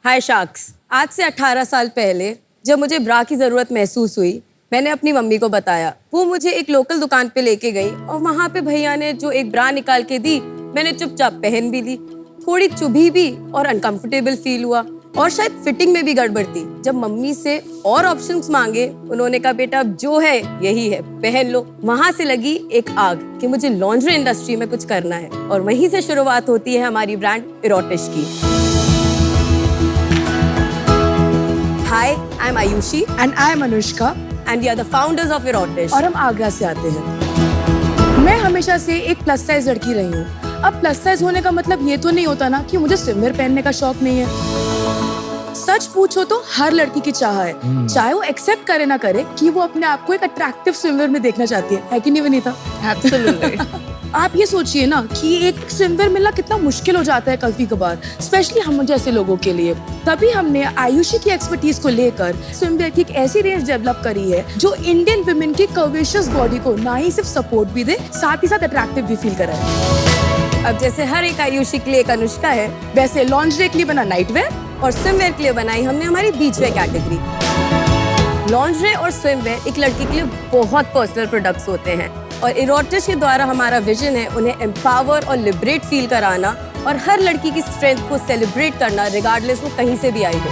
हाय sharks. आज से 18 साल पहले जब मुझे ब्रा की ज़रूरत महसूस हुई, मैंने अपनी मम्मी को बताया। वो मुझे एक लोकल दुकान पे लेके गई और वहाँ पे भैया ने जो एक ब्रा निकाल के दी, मैंने चुपचाप पहन भी ली। थोड़ी चुभी भी और अनकंफर्टेबल फील हुआ और शायद फिटिंग में भी गड़बड़ थी। जब मम्मी से और ऑप्शंस मांगे, उन्होंने कहा बेटा अब जो है यही है, पहन लो। वहाँ से लगी एक आग कि मुझे लॉन्ड्री इंडस्ट्री में कुछ करना है और वहीं से शुरुआत होती है हमारी ब्रांड इरोटिश की। Hi, I am Ayushi and I am Anushka and we are the founders of Erotish. और हम आगरा से आते हैं। मैं हमेशा से एक प्लस साइज लड़की रही हूँ। अब प्लस साइज होने का मतलब ये तो नहीं होता ना कि मुझे स्विमवेयर पहनने का शौक नहीं है। सच पूछो तो हर लड़की की चाह है, चाहे वो एक्सेप्ट करे ना करे, कि वो अपने आप को एक अट्रैक्टिव स्विमवेयर में देखना चाहती है कि नहीं विनीता? एब्सोल्युटली। आप ये सोचिए ना कि एक स्विमवेयर मिलना कितना मुश्किल हो जाता है कभी कभार, स्पेशली हम जैसे लोगों के लिए। तभी हमने आयुषी की एक्सपर्टीज को लेकर स्विमवेयर की एक ऐसी रेंज डेवलप करी है जो इंडियन वुमेन की कर्वेशियस बॉडी को ना ही सिर्फ सपोर्ट भी दे, साथ ही साथ अट्रैक्टिव भी फील कराए। अब जैसे हर एक आयुषी के लिए एक अनुष्का है, वैसे लॉन्जरी के लिए बना नाइटवेयर और स्विमवेयर के लिए बनाई हमने हमारी बीचवेयर कैटेगरी। लॉन्जरी और स्विमवेयर एक लड़की के लिए बहुत पर्सनल प्रोडक्ट्स होते हैं और इरोटिश के द्वारा हमारा विजन है उन्हें एम्पावर और लिबरेट फील कराना और हर लड़की की स्ट्रेंथ को सेलिब्रेट करना, रिगार्डलेस वो कहीं से भी आई हो।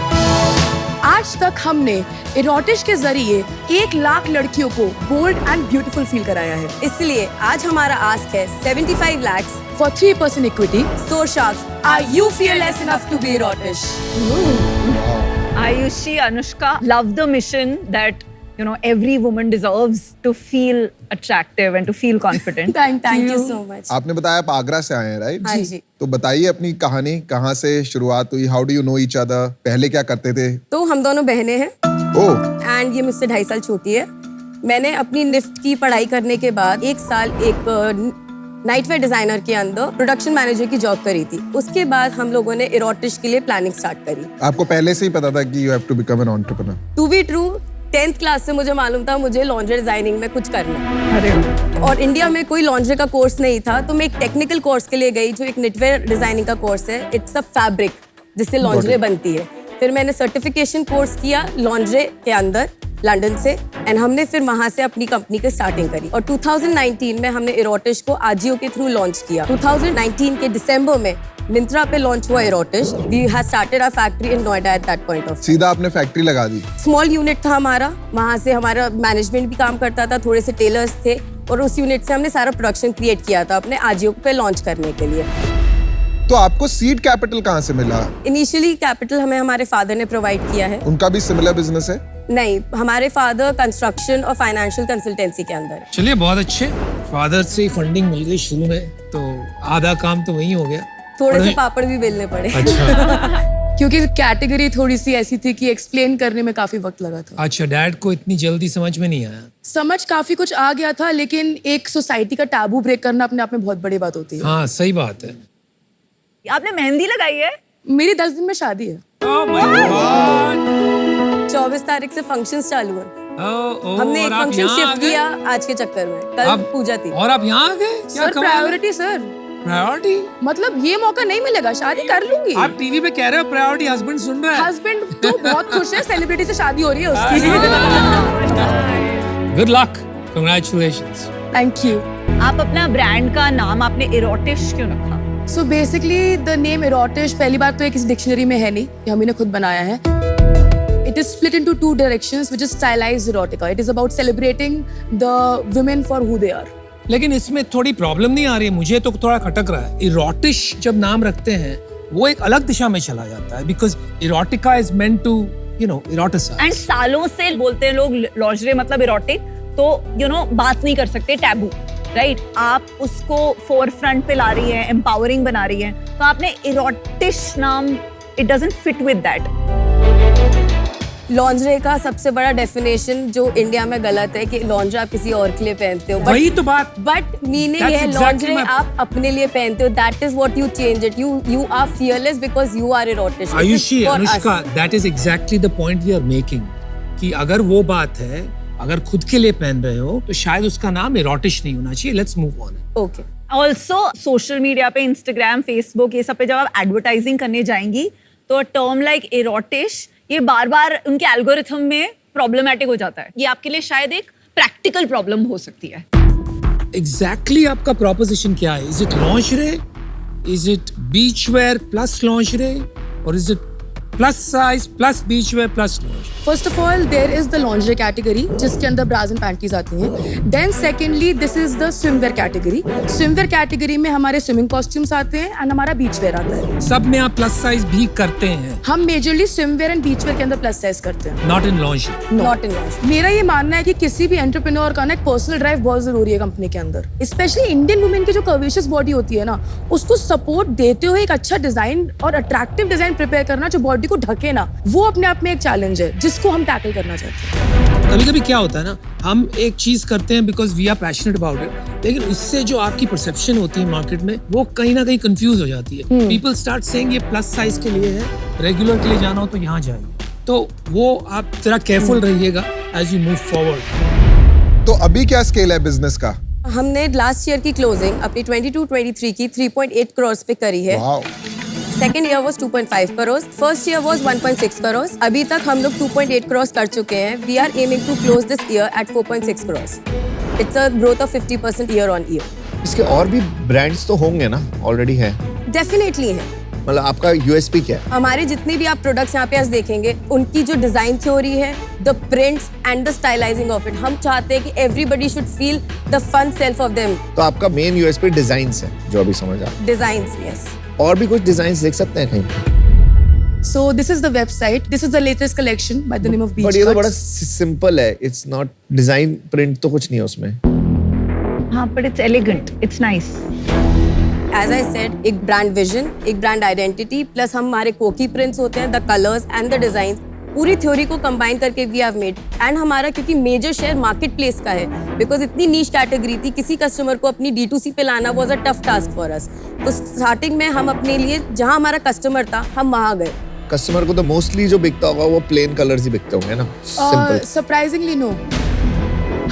आज तक हमने इरोटिश के जरिए 1 लाख लड़कियों को बोल्ड एंड ब्यूटीफुल फील कराया है। इसलिए आज हमारा आस्क है 75 lakhs for 3% equity. So sharks, are you fearless enough to be erotish? Ayushi, Anushka, love the mission that every woman deserves to feel attractive and to feel confident. Thank you so much. आपने बताया आप आगरा से आए हैं, right? हाँ जी। तो बताइए अपनी कहानी, कहाँ से शुरुआत हुई? How do you know each other? पहले क्या करते थे? तो हम दोनों बहनें हैं। ओह। एंड ये मुझसे 2.5 साल छोटी है। मैंने अपनी निफ्ट की पढ़ाई करने के बाद 1 साल एक नाइटवेयर डिजाइनर के अंदर प्रोडक्शन मैनेजर की जॉब करी थी। उसके बाद हम लोगों ने इरोटिश के लिए प्लानिंग स्टार्ट करी। आपको पहले से ही पता था कि you have to become an entrepreneur? To be true, 10th class से मुझे मालूम था मुझे लॉन्ड्री डिजाइनिंग में कुछ करना है। अरे और इंडिया में कोई लॉन्ड्री का कोर्स नहीं था, तो मैं एक टेक्निकल कोर्स के लिए गई जो एक निटवेयर डिजाइनिंग का कोर्स है। इट्स अ फैब्रिक जिससे लॉन्ड्री बनती है। फिर मैंने सर्टिफिकेशन कोर्स किया लॉन्ड्री के अंदर लंदन से एंड हमने फिर वहां से अपनी कंपनी की स्टार्टिंग करी और 2019 में हमने इरोटिश को आजियो के थ्रू लॉन्च किया। 2019 के दिसंबर में मिंत्रा पे लॉन्च हुआ Erotish. We have started our factory in Noida at that point of. सीधा आपने फैक्ट्री लगा दी? स्मॉल यूनिट था हमारा, वहां से हमारा मैनेजमेंट भी काम करता था, थोड़े से टेलर्स थे और उस यूनिट से हमने सारा प्रोडक्शन क्रिएट किया था अपने आजियो पे लॉन्च करने के लिए। तो आपको सीड कैपिटल कहाँ से मिला? इनिशियली कैपिटल हमें हमारे फादर ने प्रोवाइड किया है। उनका भी सिमिलर बिजनेस है? नहीं, हमारे फादर कंस्ट्रक्शन और फाइनेंशियल कंसल्टेंसी के अंदर। चलिए बहुत अच्छे, फादर से फंडिंग मिल गई शुरू में, तो आधा काम तो वही हो गया। थोड़े से पापड़ भी बेलने पड़े। अच्छा। क्योंकि कैटेगरी थोड़ी सी ऐसी थी कि एक्सप्लेन करने में काफी वक्त लगा था। अच्छा, डैड को इतनी जल्दी समझ में नहीं आया? समझ काफी कुछ आ गया था, लेकिन एक सोसाइटी का टैबू ब्रेक करना अपने आप में बहुत बड़ी बात होती है। हाँ सही बात है। आपने मेहंदी लगाई है? मेरी 10 दिन में शादी है। 24 तारीख से फंक्शंस चालू है। हमने एक फंक्शन शिफ्ट किया आज के चक्कर में। कल पूजा थी। और आप यहाँ आ गए? Sir priority sir. प्रायोरिटी? मतलब ये मौका नहीं मिलेगा, शादी कर लूंगी। आप टीवी पे कह रहे हो प्रायोरिटी, हस्बैंड सुन रहा है? हस्बैंड तो बहुत खुश है, सेलिब्रिटी से शादी हो रही है उसकी। Good luck, congratulations. Thank you. आप अपना ब्रांड का नाम आपने इरोटिश क्यों रखा? So basically the name erotish पहली बात तो एक किसी डिक्शनरी में है नहीं, ये हमने खुद बनाया है। It is split into 2 directions, which is stylized erotica. It is about celebrating the women for who they are. लेकिन इसमें थोड़ी प्रॉब्लम नहीं आ रही है? मुझे तो थोड़ा खटक रहा है। इरोटिश जब नाम रखते हैं वो एक अलग दिशा में चला जाता है, because Erotica is meant to eroticise. And सालों से बोलते हैं लोग लॉन्जरी मतलब इरोटिक, तो बात नहीं कर सकते, टैबू, राइट? आप उसको फोर फ्रंट पे ला रही है, एम्पावरिंग बना रही है, तो आपने इरोटिश नाम, it doesn't fit with that. Lingerie का सबसे बड़ा डेफिनेशन जो इंडिया में गलत है कि लॉन्जरे आप किसी और के लिए पहनते हो, वही तो बात। बट मीनिंग है लॉन्जरे आप अपने लिए पहनते हो। That is what you change it. You are fearless because you are Erotish. Ayushi, Anushka, that is exactly the point we are making, कि अगर वो बात है, अगर खुद के लिए पहन रहे हो तो शायद उसका नाम इरोटिश नहीं होना चाहिए। Let's move on. Okay. Also social media पे, इंस्टाग्राम, फेसबुक, ये सब पे जब आप एडवर्टाइजिंग करने जाएंगी तो टर्म लाइक इरोटिश ये बार बार उनके एल्गोरिथम में प्रॉब्लमेटिक हो जाता है। ये आपके लिए शायद एक प्रैक्टिकल प्रॉब्लम हो सकती है। Exactly आपका proposition क्या है? Is it lingerie? Is it beachwear plus lingerie? Or is it plus size plus beachwear plus lingerie? First of all there is the lingerie category जिसके अंदर ब्राज एंड पैंटीज आती हैं। Then secondly this is the swimwear category. Swimwear category में हमारे swimming costumes आते हैं and हमारा बीच where आता है। सब में आप प्लस साइज भी करते हैं, हम majorly swimwear and beach wear के अंदर प्लस साइज करते हैं। Not in lingerie. Not in मेरा ये मानना है कि किसी भी एंटरप्रेन्योर का ना एक पर्सनल ड्राइव बहुत जरूरी है कंपनी के अंदर। स्पेशली इंडियन वुमेन की जो कर्वेशियस बॉडी होती है ना, उसको सपोर्ट देते हुए एक अच्छा डिजाइन और अट्रैक्टिव डिजाइन प्रिपेयर करना जो बॉडी को ढके ना, वो अपने आप में एक चैलेंज है जिसको हम टैकल करना चाहते हैं। कभी कभी क्या होता है ना, हम एक चीज करते हैं because we are passionate about it, लेकिन उससे जो आपकी परसेप्शन होती है मार्केट में वो कहीं ना कहीं कंफ्यूज हो जाती है। पीपल स्टार्ट सेइंग ये प्लस साइज के लिए है, रेगुलर के लिए जाना हो तो यहाँ जाइए। तो वो आप जरा केयरफुल रहिएगा एज यू मूव फॉरवर्ड। तो अभी क्या स्केल है बिजनेस का? हमने लास्ट ईयर की क्लोजिंग अपनी 22-23 की 3.8 करोड़ पे करी है। Wow. Second year was 2.5 crore, first year was 1.6 crore. अभी तक हम लोग 2.8 करोड़ कर चुके हैं। We are aiming to close this year eight 4.6 crore. It's a growth of 50% year on year. इसके और भी ब्रांड्स तो होंगे ना, ऑलरेडी है? डेफिनेटली है। मतलब आपका यूएसपी क्या है? हमारे जितने भी आप प्रोडक्ट्स यहाँ पे आज देखेंगे, उनकी जो डिजाइन थ्योरी है, the prints and the stylising of it, हम चाहते हैं कि everybody should feel the fun self of them. तो आपका मेन यूएसपी डिजाइन्स है जो अभी समझ आ। Designs, yes. और भी कुछ डिजाइन्स देख सकते हैं कहीं? So this is the website. This is the latest collection by the name of Beach but ये तो Cuts. बड़ा सिंपल है, इट्स नॉट डिजाइन, प्रिंट तो कुछ नहीं है उसमें। हाँ, but it's elegant, it's nice. As I said, एक ब्रांड विजन, एक ब्रांड आइडेंटिटी, प्लस हमारे कोकी प्रिंट्स होते हैं, the colours and the design, पूरी थ्योरी को कंबाइन करके वी हैव मेड। एंड हमारा क्योंकि मेजर शेयर मार्केट प्लेस का है, बिकॉज इतनी नीश कैटेगरी थी, किसी कस्टमर को अपनी D2C पे लाना was a tough task for us. तो स्टार्टिंग में हम अपने लिए जहां हमारा कस्टमर था, हम वहां गए। कस्टमर को तो मोस्टली जो बिकता होगा वो प्लेन कलर्स ही बिकते होंगे ना? सिंपल। सरप्राइजिंगली नो,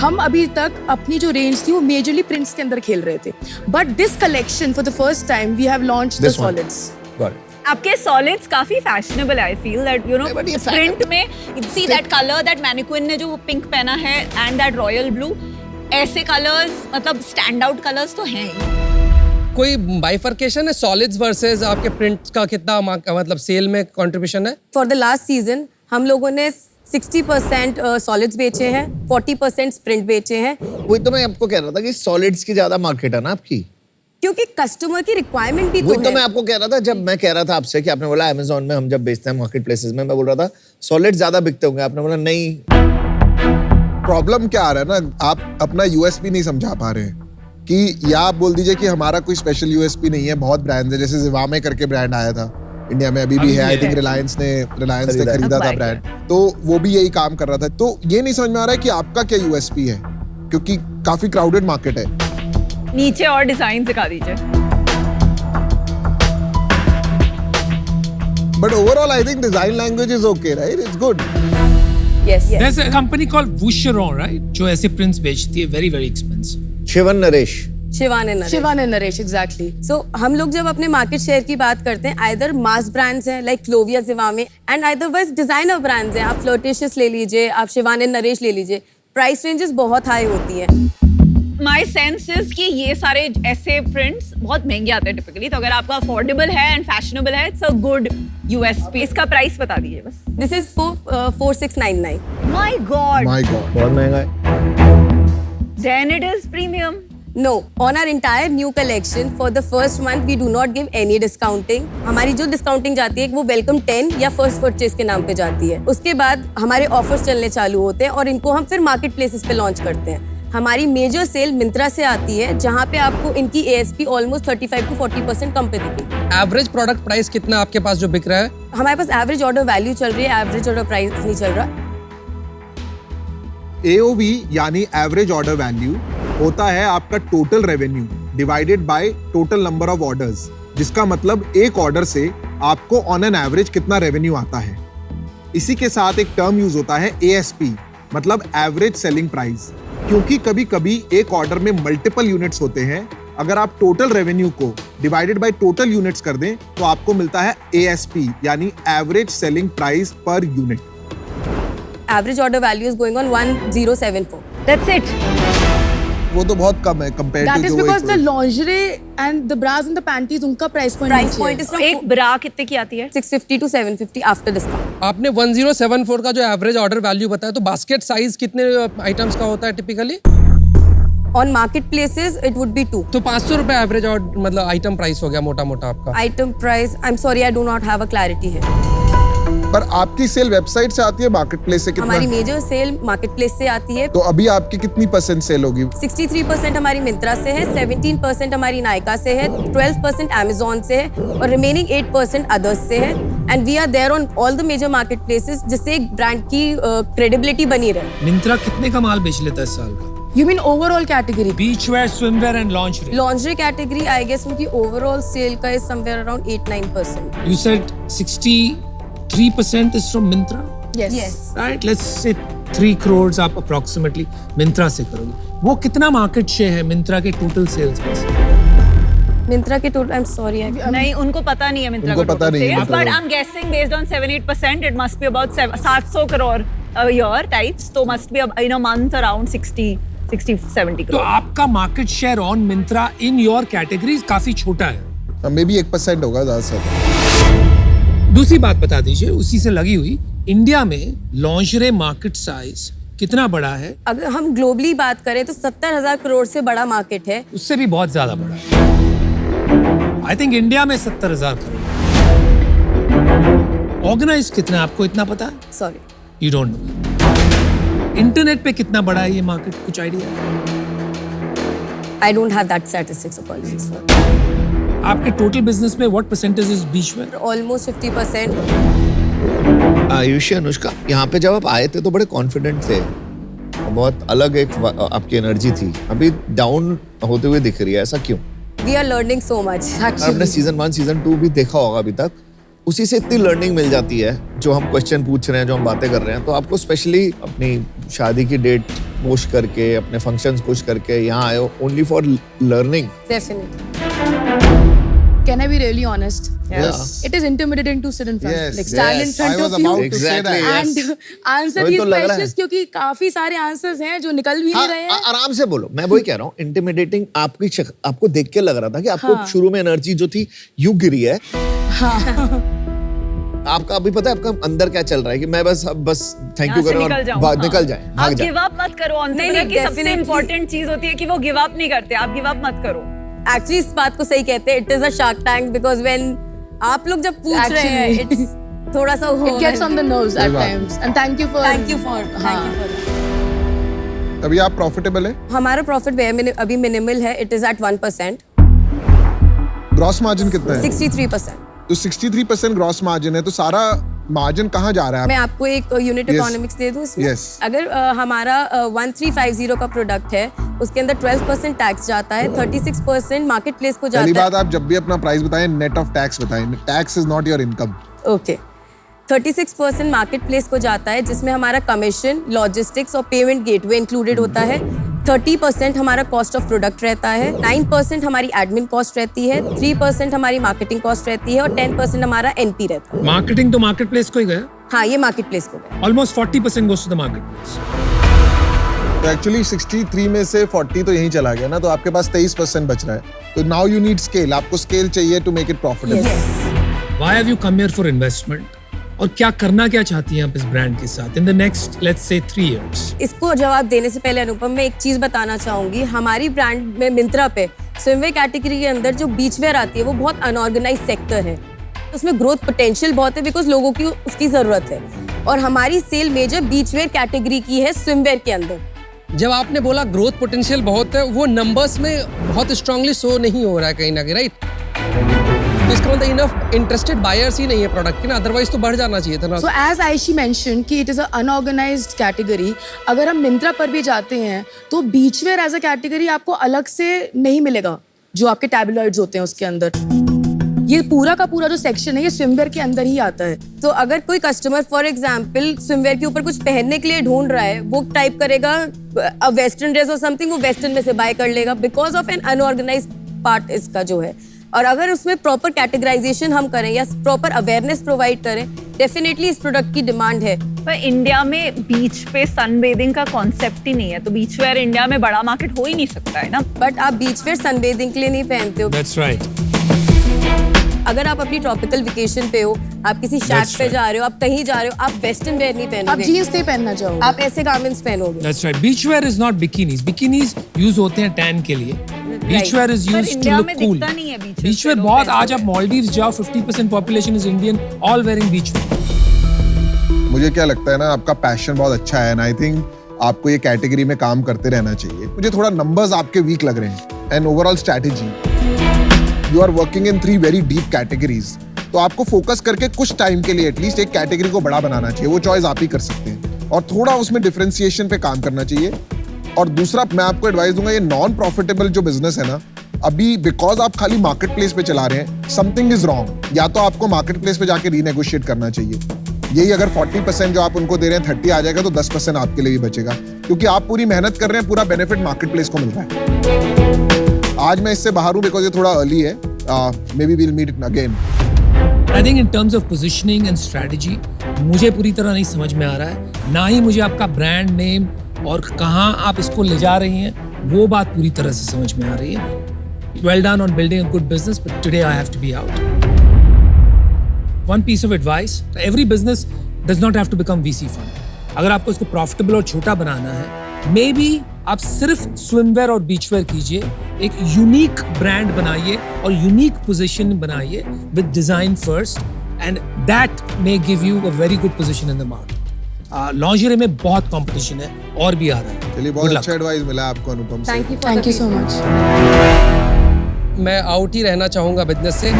हम अभी तक अपनी जो रेंज थी वो मेजरली प्रिंट्स के अंदर खेल रहे थे। But this collection for the first time we have launched the This one. Solids. Got it. आपके सॉलिड्स काफी फैशनेबल है। I feel that you know but ये प्रिंट में see that colour, that mannequin ने जो पिंक पहना है and that royal blue, ऐसे कलर्स मतलब स्टैंड आउट कलर्स तो हैं ही। कोई बाइफर्केशन है सॉलिड्स वर्सेस आपके प्रिंट्स का? कितना मतलब सेल में कंट्रीब्यूशन है? फॉर द लास्ट सीजन हम लोगों ने 60% सॉलिड्स बेचे हैं, 40% प्रिंट बेचे हैं, वही तो मैं आपको कह रहा था कि सॉलिड्स की ज्यादा मार्केट है ना आपकी। क्योंकि कस्टमर की रिक्वायरमेंट भी वही तो तो है। मैं आपको कह रहा था, जब मैं कह रहा था आपसे कि आपने बोला अमेज़न में हम जब बेचते हैं मार्केट प्लेसेस में, मैं बोल रहा था सॉलिड ज्यादा बिकते होंगे, आपने बोला नहीं। प्रॉब्लम क्या आ रहा है ना, आप अपना यूएसपी नहीं समझा पा रहे हैं। कि या आप बोल दीजिए कि हमारा कोई स्पेशल यूएसपी नहीं है, बहुत ब्रांड्स है, जैसे जिवामे करके ब्रांड आया था इंडिया में, अभी भी है। आई थिंक रिलायंस ने खरीदा था ब्रांड, तो वो भी यही काम कर रहा था। तो ये नहीं समझ में आ रहा है कि आपका क्या यूएसपी है, क्योंकि काफी क्राउडेड मार्केट है। नीचे और डिजाइन दिखा दीजिए। But overall, I think design language is okay, right? It's good. Yes, yes. There's a company called Boucheron, right? जो ऐसे prints बेचती है, very very expensive. Shivan Naresh. Shivan and Naresh. Shivan and Naresh, exactly. So हम लोग जब अपने मार्केट शेयर की बात करते हैं, आइदर मास ब्रांड्स हैं like Clovia, Zivame, and otherwise designer brands हैं। आप फ्लर्टिशियस ले लीजिए, आप शिवान एंड नरेश ले लीजिए, प्राइस रेंजेस बहुत हाई होती हैं। माय सेंस इज कि ये सारे ऐसे प्रिंट्स बहुत महंगे आते हैं टिपिकली, तो अगर आपका अफोर्डेबल है एंड फैशनेबल है, इट्स अ गुड यूएसपी। इसका प्राइस बता दीजिए बस। This is for 4699। My God, My God. बहुत महंगा है। Then it is premium. No, on our entire new collection for the first month we do not give any discounting. हमारी जो discounting जाती है वो वेलकम 10 या फर्स्ट परचेज के नाम पे जाती है। उसके बाद हमारे ऑफर्स चलने चालू होते हैं और इनको हम फिर मार्केट प्लेसेस पे लॉन्च करते हैं। हमारी मेजर सेल मिंत्रा से आती है, जहाँ पे आपको इनकी ASP ऑलमोस्ट 35 to 40% कम पे दिखेगी। एवरेज प्रोडक्ट प्राइस कितना आपके पास जो बिक रहा है? हमारे पास एवरेज ऑर्डर वैल्यू चल रही है, एवरेज ऑर्डर प्राइस नहीं चल रहा। AOV यानी एवरेज ऑर्डर वैल्यू होता है आपका total revenue divided by total number of orders, जिसका मतलब एक ऑर्डर से आपको ऑन एन एवरेज कितना रेवेन्यू आता है। इसी के साथ एक टर्म यूज होता है ASP, मतलब एवरेज सेलिंग प्राइस, क्योंकि कभी कभी एक ऑर्डर में मल्टीपल यूनिट्स होते हैं। अगर आप टोटल रेवेन्यू को डिवाइडेड बाय टोटल यूनिट्स कर दें तो आपको मिलता है ASP यानी average selling price per unit. Average order value is going on 1074. That's it. वो तो बहुत कम है कंपेयर That टू is जो because the lingerie and the bras and the panties उनका price point Price नीचे point है. is from एक ब्रा कितने की आती है? 650 to 750 after discount. आपने 1074 का जो एवरेज ऑर्डर वैल्यू बताया, तो बास्केट साइज कितने आइटम्स का होता है typically? On marketplaces, it would be 2. तो 500 रुपए एवरेज मतलब आइटम प्राइस हो गया मोटा मोटा आपका। Item price, I'm sorry, I do not have a clarity here. पर आपकी सेल वेबसाइट से आती है मार्केट प्लेस से कितना? हमारी मेजर सेल मार्केटप्लेस से आती है। तो अभी आपकी कितनी % सेल होगी? 63% हमारी मिंत्रा से है, 17% हमारी नायका से है, 12% Amazon से है और रिमेनिंग 8% अदर्स से है। And we are there on all the major market places, जिससे एक ब्रांड की क्रेडिबिलिटी बनी रहे। मिंत्रा कितने का माल बेच लेता है इस साल का? You mean overall category? Beach wear, swimwear and lingerie. Lingerie category I guess उनकी ओवरऑल सेल का is somewhere around 8-9%। You said 63% is from Myntra, Yes. right? Let's say 3 crores आप approximately Myntra से करोगे। वो कितना मार्केट शेयर है Myntra के total sales में से? मिंत्रा के टोटल, आई एम सॉरी, नहीं, उनको पता नहीं है मिंत्रा उनको पता नहीं है but I am guessing based on 7-8%, it must be about 700 crore a year types, तो must be in a month around 60-70 तो crore. आपका market share on Myntra in your categories काफी छोटा है। मे बी 1% होगा ज्यादा से ज्यादा। दूसरी बात बता दीजिए उसी से लगी हुई, इंडिया में लॉन्जरे मार्केट साइज कितना बड़ा है? अगर हम ग्लोबली बात करें तो 70,000 करोड़ से बड़ा मार्केट है। उससे भी बहुत ज्यादा बड़ा है। आई थिंक इंडिया में 70,000 करोड़। ऑर्गेनाइज कितना, आपको इतना पता है? Sorry, you don't know. Internet पे कितना बड़ा है ये मार्केट, कुछ आइडिया है? I don't have that statistics, apologies for. आपके टोटल बिजनेस में what percentage is beach wear? Almost 50%। Ayushi, Anushka, यहाँ पे जब आप आए थे तो बड़े कॉन्फिडेंट थे, बहुत अलग एक आपकी एनर्जी थी। अभी डाउन होते हुए दिख रही है, ऐसा क्यों? We are learning so much. आपने सीजन 1 सीजन 2 भी देखा होगा अभी तक, उसी से इतनी लर्निंग मिल जाती है। जो हम क्वेश्चन पूछ रहे हैं, जो हम बातें कर रहे हैं, तो आपको स्पेशली अपनी शादी की डेट पुश करके, अपने फंक्शंस पुश करके यहाँ आए हो only for learning. Definitely. Can I be really honest? Yes. It is intimidating to sit in front, Yes, like stand in yes. front I was of you about to say that. Exactly, and answer वही these तो लग रहा है। questions, क्योंकि काफी सारे answers हैं जो निकल भी नहीं रहे हैं। आराम से बोलो, मैं वही कह रहा हूँ। इंटिमिडेटिंग आपको देख के लग रहा था कि आपको शुरू में एनर्जी जो थी यू गिरी है। आपका अभी पता है आपका अंदर क्या चल रहा है कि मैं बस थैंक यू करूँ और निकल जाए, आप भाग जाए। गिव अप मत करो। नहीं, की सबसे definitely। इम्पोर्टेंट चीज होती है कि वो गिव अप नहीं करते। आप गिव अप मत करो। एक्चुअली इस बात को सही कहते हैं, it is a shark tank, because when आप लोग जब पूछ रहे हैं, Actually। इट्स थोड़ा सा It gets on the nerves at times. And thank you for. Thank you for अभी आप प्रॉफिटेबल है? हमारा प्रॉफिट अभी मिनिमल है, it is at 1%। Gross margin कितना है? 63%। तो 63% ग्रॉस मार्जिन है, तो सारा मार्जिन कहाँ जा रहा है? मैं आपको एक यूनिट Yes. इकोनॉमिक्स दे दूं इसमें। Yes. अगर हमारा 1350 का प्रोडक्ट है, उसके अंदर 12% टैक्स जाता है, 36% मार्केट प्लेस को पहली जाता बात, आप जब भी अपना प्राइस बताएं नेट ऑफ टैक्स बताएं। Tax is not your income. है। ओके, 36% मार्केट प्लेस को जाता है, जिसमें हमारा कमीशन, लॉजिस्टिक्स और पेमेंट गेटवे इंक्लूडेड होता है। 30% हमारा कॉस्ट ऑफ प्रोडक्ट रहता है, 9% हमारी एडमिन कॉस्ट रहती है, 3% हमारी मार्केटिंग कॉस्ट रहती है और 10% हमारा एनपी रहता है। मार्केटिंग तो मार्केट प्लेस को ही गया। हाँ, ये मार्केट प्लेस को गया। Almost 40% goes to the market place. तो एक्चुअली 63 में से 40 तो यहीं चला गया ना, तो आपके पास 23% बच रहा है। तो नाउ यू नीड स्केल, आपको स्केल चाहिए to make it profitable. Why have you come here for investment? और क्या करना क्या चाहती हैं आप इस ब्रांड के साथ in the next let's say 3 years? इसको जवाब देने से पहले अनुपम, मैं एक चीज बताना चाहूंगी। हमारी ब्रांड में मिंत्रा पे स्विमवेयर कैटेगरी के अंदर जो बीचवेयर आती है वो बहुत अनऑर्गेनाइज सेक्टर है। उसमें ग्रोथ पोटेंशियल बहुत है बिकॉज लोगों की उसकी जरूरत है, और हमारी सेल मेजर बीचवेयर कैटेगरी की है स्विमवेयर के अंदर। जब आपने बोला ग्रोथ पोटेंशियल बहुत है, वो नंबर्स में बहुत स्ट्रांगली शो नहीं हो रहा है कहीं ना कहीं, राइट? तो इसका मतलब इनफ इंटरेस्टेड बायर्स ही नहीं है प्रोडक्ट के ना, अदरवाइज तो बढ़ जाना चाहिए था ना। So as Aishi mentioned कि it is a unorganized category, अगर हम मिंत्रा पर भी जाते हैं तो बीचवेयर एज अ कैटेगरी आपको अलग से नहीं मिलेगा, जो आपके टैबलॉइड्स होते हैं उसके अंदर। ये पूरा का पूरा जो सेक्शन है ये स्विमवेयर के अंदर ही आता है। तो अगर कोई कस्टमर फॉर एग्जाम्पल स्विमवेयर के ऊपर कुछ पहनने के लिए ढूंढ रहा है, वो टाइप करेगा वेस्टर्न ड्रेस और समथिंग, वो वेस्टर्न में से बाय कर लेगा because of an unorganised part इसका जो है। और अगर उसमें प्रॉपर कैटेगराइजेशन हम करें या प्रॉपर अवेयरनेस प्रोवाइड करें, डेफिनेटली इस प्रोडक्ट की डिमांड है। पर इंडिया में बीच पे सनबेदिंग का कॉन्सेप्ट ही नहीं है, तो बीच वेयर इंडिया में बड़ा मार्केट हो ही नहीं सकता है ना। बट आप बीच वेयर सनबेदिंग के लिए नहीं पहनते हो। That's right. अगर आप अपनी ट्रॉपिकल वेकेशन पे हो, आप किसी शैक That's पे right. जा रहे हो, आप कहीं जा रहे हो, आप वेस्टर्न वेयर नहीं आप पहनोगे, जीन्स नहीं पहनना चाहोगे। आप ऐसे garments पहनोगे। That's right. Beachwear is not bikinis. Bikinis use होते हैं tan के लिए. Beachwear is पर used to इंडिया look में cool. दिखता नहीं है beachwear Beachwear पे लोग बहुत, पहनते आज आप Maldives जाओ, 50% population is Indian, all wearing beachwear. मुझे क्या लगता है ना, आपका पैशन बहुत अच्छा है एंड आई थिंक आपको ये कैटेगरी में काम करते रहना चाहिए। मुझे थोड़ा नंबर्स आपके वीक लग रहे हैं and overall strategy, you are working in 3 very deep categories, तो आपको फोकस करके कुछ टाइम के लिए एटलीस्ट एक कैटेगरी को बड़ा बनाना चाहिए। वो चॉइस आप ही कर सकते हैं और थोड़ा उसमें डिफरेंशिएशन पे काम करना चाहिए। और दूसरा मैं आपको एडवाइस दूंगा, ये नॉन प्रॉफिटेबल जो बिजनेस है ना, अभी बिकॉज आप खाली मार्केट प्लेस पे चला रहे हैं, समथिंग इज रॉन्ग। या तो आपको मार्केट प्लेस पे जाके रीनेगोशिएट करना चाहिए। यही अगर 40% जो आप उनको दे रहे हैं 30 आ जाएगा, तो 10% आपके लिए भी बचेगा, क्योंकि आप पूरी मेहनत कर रहे हैं, पूरा बेनिफिट मार्केट प्लेस को मिल रहा है। आज मैं इससे बाहर हूँ बिकॉज ये थोड़ा अर्ली है, maybe we'll meet again. I think in terms of positioning and strategy, मुझे पूरी तरह नहीं समझ में आ रहा है, ना ही मुझे आपका ब्रांड नेम और कहाँ आप इसको ले जा रही हैं, वो बात पूरी तरह से समझ में आ रही है। Well done on building a good business, but today I have to be out. One piece of advice: every business does not have to become VC fund. अगर आपको इसको प्रॉफिटेबल और छोटा बनाना है, मे बी आप सिर्फ स्विमवेयर और beachwear कीजिए, एक यूनिक ब्रांड बनाइए और यूनिक पोजीशन बनाइए with design first, and that may give you a very good position in the market. Lingerie में बहुत कंपटीशन है और भी आ रहा है। चलिए, बहुत अच्छा एडवाइस मिला आपको अनुपम से। Thank you so much. मैं आउट ही रहना चाहूँगा बिजनेस से।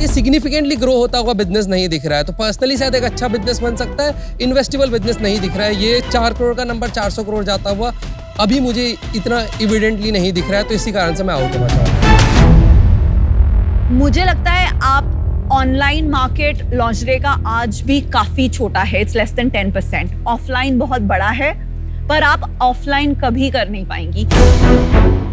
ये सिग्निफिकेंटली ग्रो होता हुआ बिजनेस नहीं दिख रहा है, तो पर्सनली शायद एक अच्छा बिजनेस बन सकता है। इन्वेस्टेबल बिजनेस नहीं दिख रहा है। ये 4 करोड़ का नंबर 400 करोड़ जाता हुआ अभी मुझे इतना इविडेंटली नहीं दिख रहा है, तो इसी कारण से मैं आउट होना चाहता हूँ। मुझे लगता है आप ऑनलाइन मार्केट लॉन्जरे का आज भी काफी छोटा है, इट्स लेस देन 10%। ऑफलाइन बहुत बड़ा है, पर आप ऑफलाइन कभी कर नहीं पाएंगी,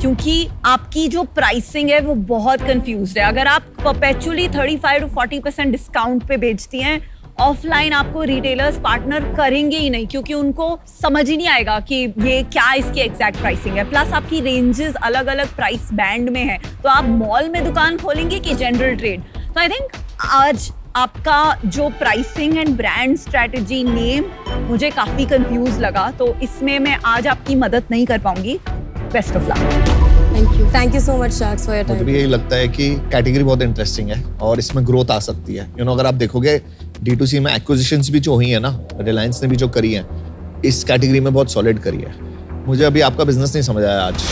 क्योंकि आपकी जो प्राइसिंग है वो बहुत कंफ्यूज्ड है। अगर आप परपेचुअली 35 to 40% डिस्काउंट पे बेचती हैं, ऑफलाइन आपको रिटेलर्स पार्टनर करेंगे ही नहीं, क्योंकि उनको समझ ही नहीं आएगा कि ये क्या इसकी एग्जैक्ट प्राइसिंग है। प्लस आपकी रेंजेस अलग अलग प्राइस बैंड में है, तो आप मॉल में दुकान खोलेंगे कि जनरल ट्रेड। तो आई थिंक आज आपका जो pricing and brand strategy name मुझे काफी कंफ्यूज लगा, तो इसमें मैं आज आपकी मदद नहीं कर पाऊंगी। Best of luck. Thank you so much sharks for your मुझे टाइम। भी यही लगता है कि कैटेगरी बहुत इंटरेस्टिंग है और इसमें ग्रोथ आ सकती है। अगर आप देखोगे D2C में एक्विजिशंस भी जो हुई है ना, रिलायंस ने भी जो करी है, इस कैटेगरी में बहुत सॉलिड करी है। मुझे अभी आपका बिजनेस नहीं समझ आया आज।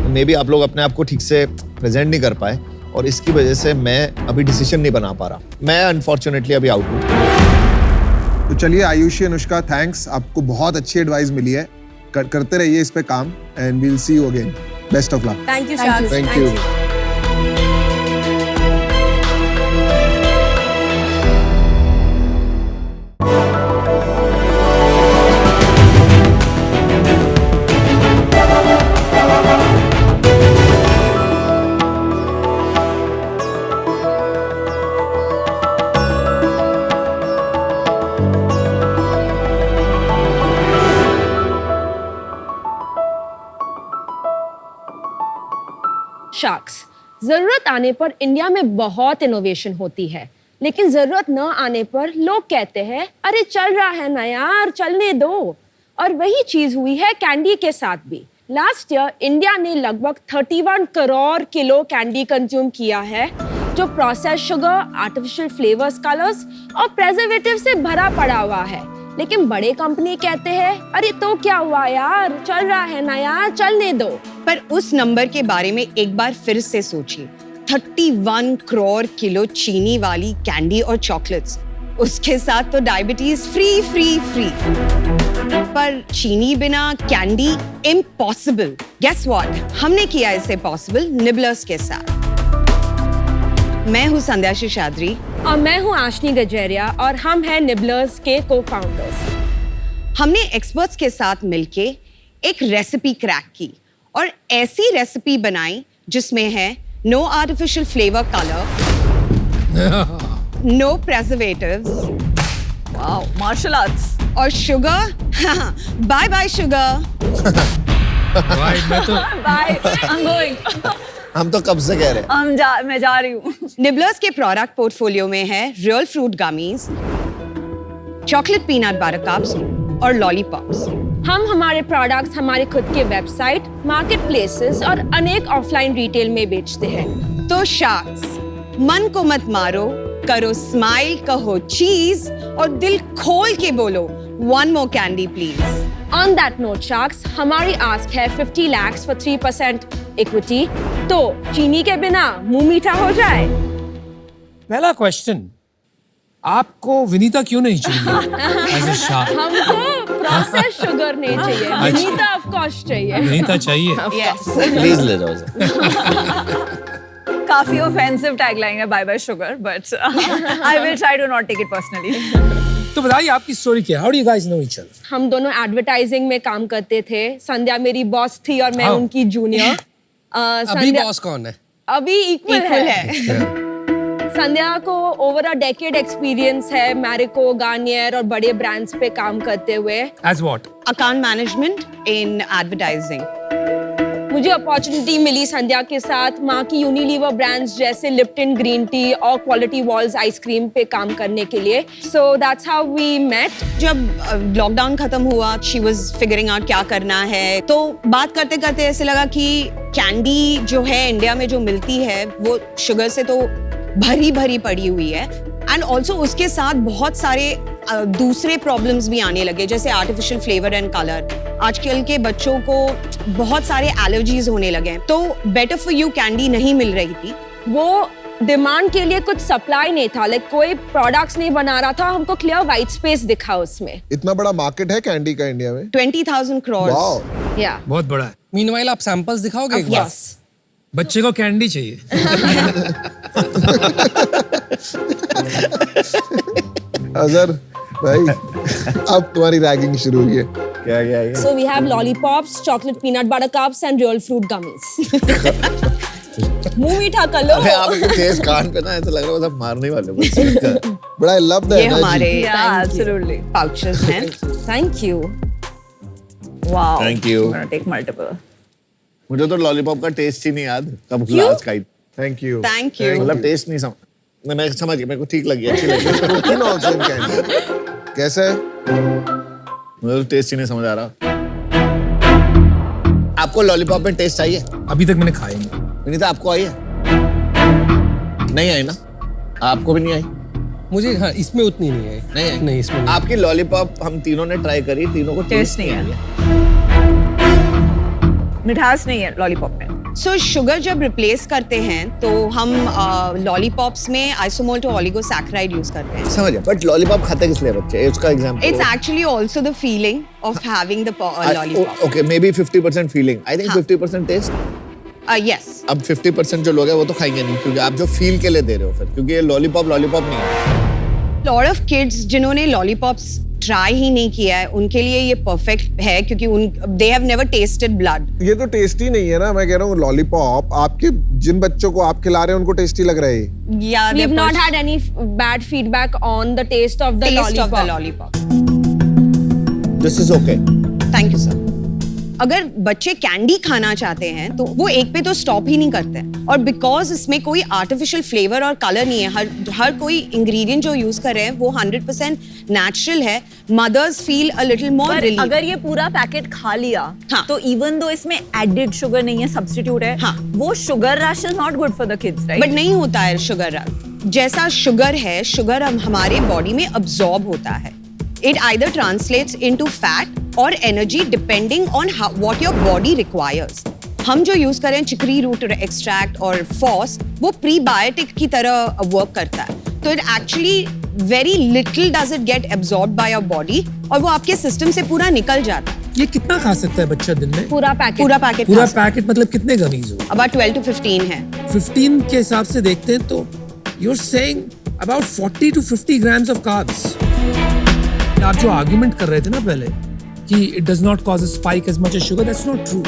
मे बी आप लोग अपने आप को ठीक से प्रेजेंट नहीं कर पाए और इसकी वजह से मैं अभी डिसीजन नहीं बना पा रहा। मैं अनफॉर्चुनेटली अभी आउट हूँ। तो चलिए आयुषी, अनुष्का, थैंक्स, आपको बहुत अच्छी एडवाइस मिली है। करते रहिए इस पे काम and we'll see you again. Best of luck. Thank you sharks. Thank you. Sharks, जरूरत आने पर इंडिया में बहुत इनोवेशन होती है, लेकिन जरूरत न आने पर लोग कहते हैं अरे चल रहा है ना यार, चलने दो। और वही चीज हुई है कैंडी के साथ भी। लास्ट ईयर इंडिया ने लगभग 31 करोड़ किलो कैंडी कंज्यूम किया है, जो processed sugar, artificial flavours, colours और प्रेजर्वेटिव से भरा पड़ा हुआ है। लेकिन बड़े कंपनी कहते हैं अरे तो क्या हुआ यार, चल रहा है ना यार, चलने दो। पर उस नंबर के बारे में एक बार फिर से सोचिए। 31 करोड़ किलो चीनी वाली कैंडी और चॉकलेट्स, उसके साथ तो डायबिटीज फ्री फ्री फ्री। पर चीनी बिना कैंडी इम्पॉसिबल। गेस व्हाट, हमने किया इसे पॉसिबल निबलर्स के साथ। मैं हूँ संध्या शेषाद्री और मैं हूँ आशनी गजेरिया और हम हैं निबलर्स के को-फाउंडर्स। हमने एक्सपर्ट्स के साथ मिलके एक रेसिपी क्रैक की और ऐसी रेसिपी बनाई जिसमें है no artificial flavor color, no preservatives, Wow, martial arts. और sugar, bye bye sugar. Right, मैं तो Bye, I'm going. हम तो कब से कह रहे हैं मैं जा रही हूँ. Nibblers के प्रोडक्ट पोर्टफोलियो में है real fruit gummies, chocolate peanut butter cups और लॉलीपॉप्स। हम हमारे प्रोडक्ट्स हमारे खुद के वेबसाइट, मार्केट प्लेसेस और अनेक ऑफलाइन रिटेल में बेचते हैं। तो शार्क्स, मन को मत मारो, करो स्माइल, कहो चीज और दिल खोल के बोलो one more candy please. On that note sharks, हमारी आस्क है 50 lakhs for 3% इक्विटी। तो चीनी के बिना मुंह मीठा हो जाए। पहला क्वेश्चन, आपको विनीता क्यों नहीं चाहिए एज अ शार्क? हमको प्रोसेस शुगर नहीं चाहिए, विनीता ऑफ कोर्स चाहिए। विनीता चाहिए। यस। प्लीज ले जाओ इसे। काफी ऑफेंसिव टैगलाइन है bye bye sugar, but I will try to not take it personally. तो बताइए आपकी स्टोरी क्या है? How do you guys know each other? हम दोनों एडवर्टाइजिंग में काम करते थे। संध्या मेरी बॉस थी और मैं हाँ। उनकी जूनियर। अभी बॉस कौन है? अभी इक्वल Equal है। संध्या को ओवर अ डेकेड एक्सपीरियंस है मैरिको, गार्नियर और बड़े ब्रांड्स पे काम करते हुए। As what? Account management in advertising. मुझे अपॉर्चुनिटी मिली संध्या के साथ माँ की यूनिलीवर ब्रांड्स जैसे लिप्टन ग्रीन टी और क्वालिटी वॉल्स आइसक्रीम पे काम करने के लिए। So that's how we met. जब लॉकडाउन खत्म हुआ, शी वाज फिगरिंग आउट क्या करना है, तो बात करते करते ऐसे लगा कि कैंडी जो है इंडिया में जो मिलती है वो शुगर से तो भरी भरी पड़ी हुई है, एंड ऑल्सो उसके साथ बहुत सारे दूसरे प्रॉब्लम्स भी आने लगे, जैसे आर्टिफिशियल फ्लेवर एंड कलर। आजकल के बच्चों को बहुत सारे एलर्जीज होने लगे हैं, तो बेटर फॉर यू कैंडी नहीं मिल रही थी। वो डिमांड के लिए कुछ सप्लाई नहीं था, लाइक कोई प्रोडक्ट्स नहीं बना रहा था। हमको क्लियर वाइट स्पेस दिखा उसमें। इतना बड़ा मार्केट है कैंडी का इंडिया में? 20,000 crores। वाओ, या बहुत बड़ा है। मीनवाइल आप सैंपल्स दिखाओगे एक बार? यस। बच्चे को कैंडी चाहिए। अजहर भाई, अब तुम्हारी रैगिंग शुरू हुई है। क्या क्या क्या? So we have lollipops, chocolate peanut butter cups and real fruit gummies. मुंह मीठा कर लो। अरे आप एक तेज कान पे ना ऐसा लग रहा है मतलब मारने वाले बस। बड़ा आई लव द ये एनर्जी। हमारे एब्सोल्युटली। पाउचेस हैं। Thank you. Wow, Thank you. Take multiple. मुझे तो लॉलीपॉप का टेस्ट ही नहीं याद कब लास्ट खाई। Thank you. Thank you. मतलब टेस्ट नहीं समझ, मैं समझ गया, मेरे को ठीक लगी, अच्छी लगी। Protein also in candy. कैसा है? मुझे तो टेस्ट ही नहीं समझ आ रहा। आपको लॉलीपॉप में टेस्ट चाहिए? अभी तक मैंने खाया नहीं। विनीता आपको आई है? नहीं आई ना? आपको भी नहीं आई? मुझे हाँ इसमें उतनी नहीं है। नहीं आई? नहीं इसमें नहीं। आपकी लॉलीपॉप हम तीनों ने ट्राई करी, तीनों को टेस्ट नहीं है, मिठास नहीं है लॉलीपॉप में। सो शुगर जब रिप्लेस करते हैं तो हम लॉलीपॉप्स में आइसोमोल्टो ओलिगोसैकेराइड यूज करते हैं। समझ गया, बट लॉलीपॉप खाते किस लिए बच्चे? उसका example. It's actually also the feeling of having the lollipop. Okay, maybe 50% feeling, I think 50% taste. Yes. अब 50% जो लोग हैं वो तो खाएंगे नहीं, क्योंकि आप जो फील के लिए दे रहे हो फिर, क्योंकि ये लॉलीपॉप नहीं है। लॉट ऑफ किड्स जिन्होंने लॉलीपॉप्स ट्राई ही नहीं किया है, उनके लिए ये परफेक्ट है, क्योंकि they have never tested blood. ये तो टेस्टी नहीं है ना, मैं कह रहा हूँ लॉलीपॉप आपके जिन बच्चों को आप खिला रहे हैं उनको टेस्टी लग रहा है। या We've not had any bad feedback on the taste of the lollipop. This is okay. Thank you sir. अगर बच्चे कैंडी खाना चाहते हैं तो वो एक पे तो स्टॉप ही नहीं करते हैं, और बिकॉज इसमें कोई आर्टिफिशियल फ्लेवर और कलर नहीं है, हर कोई इंग्रेडिएंट जो यूज कर रहे हैं वो 100% नेचुरल है। Mothers feel a little more relief. अगर ये पूरा पैकेट खा लिया, हाँ। तो इवन दो इसमें एडेड शुगर नहीं है, सब्स्टिट्यूट है, हाँ। वो sugar rush is not good for the kids, right? But नहीं होता है शुगर रश। जैसा शुगर है, शुगर हमारे बॉडी में अब्सॉर्ब होता है। It either translates into fat or energy depending on what your body requires. हम जो यूज करें चिकरी रूट एक्सट्रैक्ट और फॉस, वो प्रीबायोटिक की तरह वर्क करता है, तो it actually very little does it get absorb by your body, और वो आपके सिस्टम से पूरा निकल जाता है। ये कितना खा सकता है बच्चा दिन में? पूरा पैकेट। पूरा पैकेट। पूरा पैकेट मतलब कितने गमीज हो? अबाउट 12 to 15 है। 15 के हिसाब से देखते हैं तो you're saying about 40 to 50 grams of carbs. आप जो आर्गुमेंट कर रहे थे ना पहले कि it does not cause a spike as much as sugar, that's not true.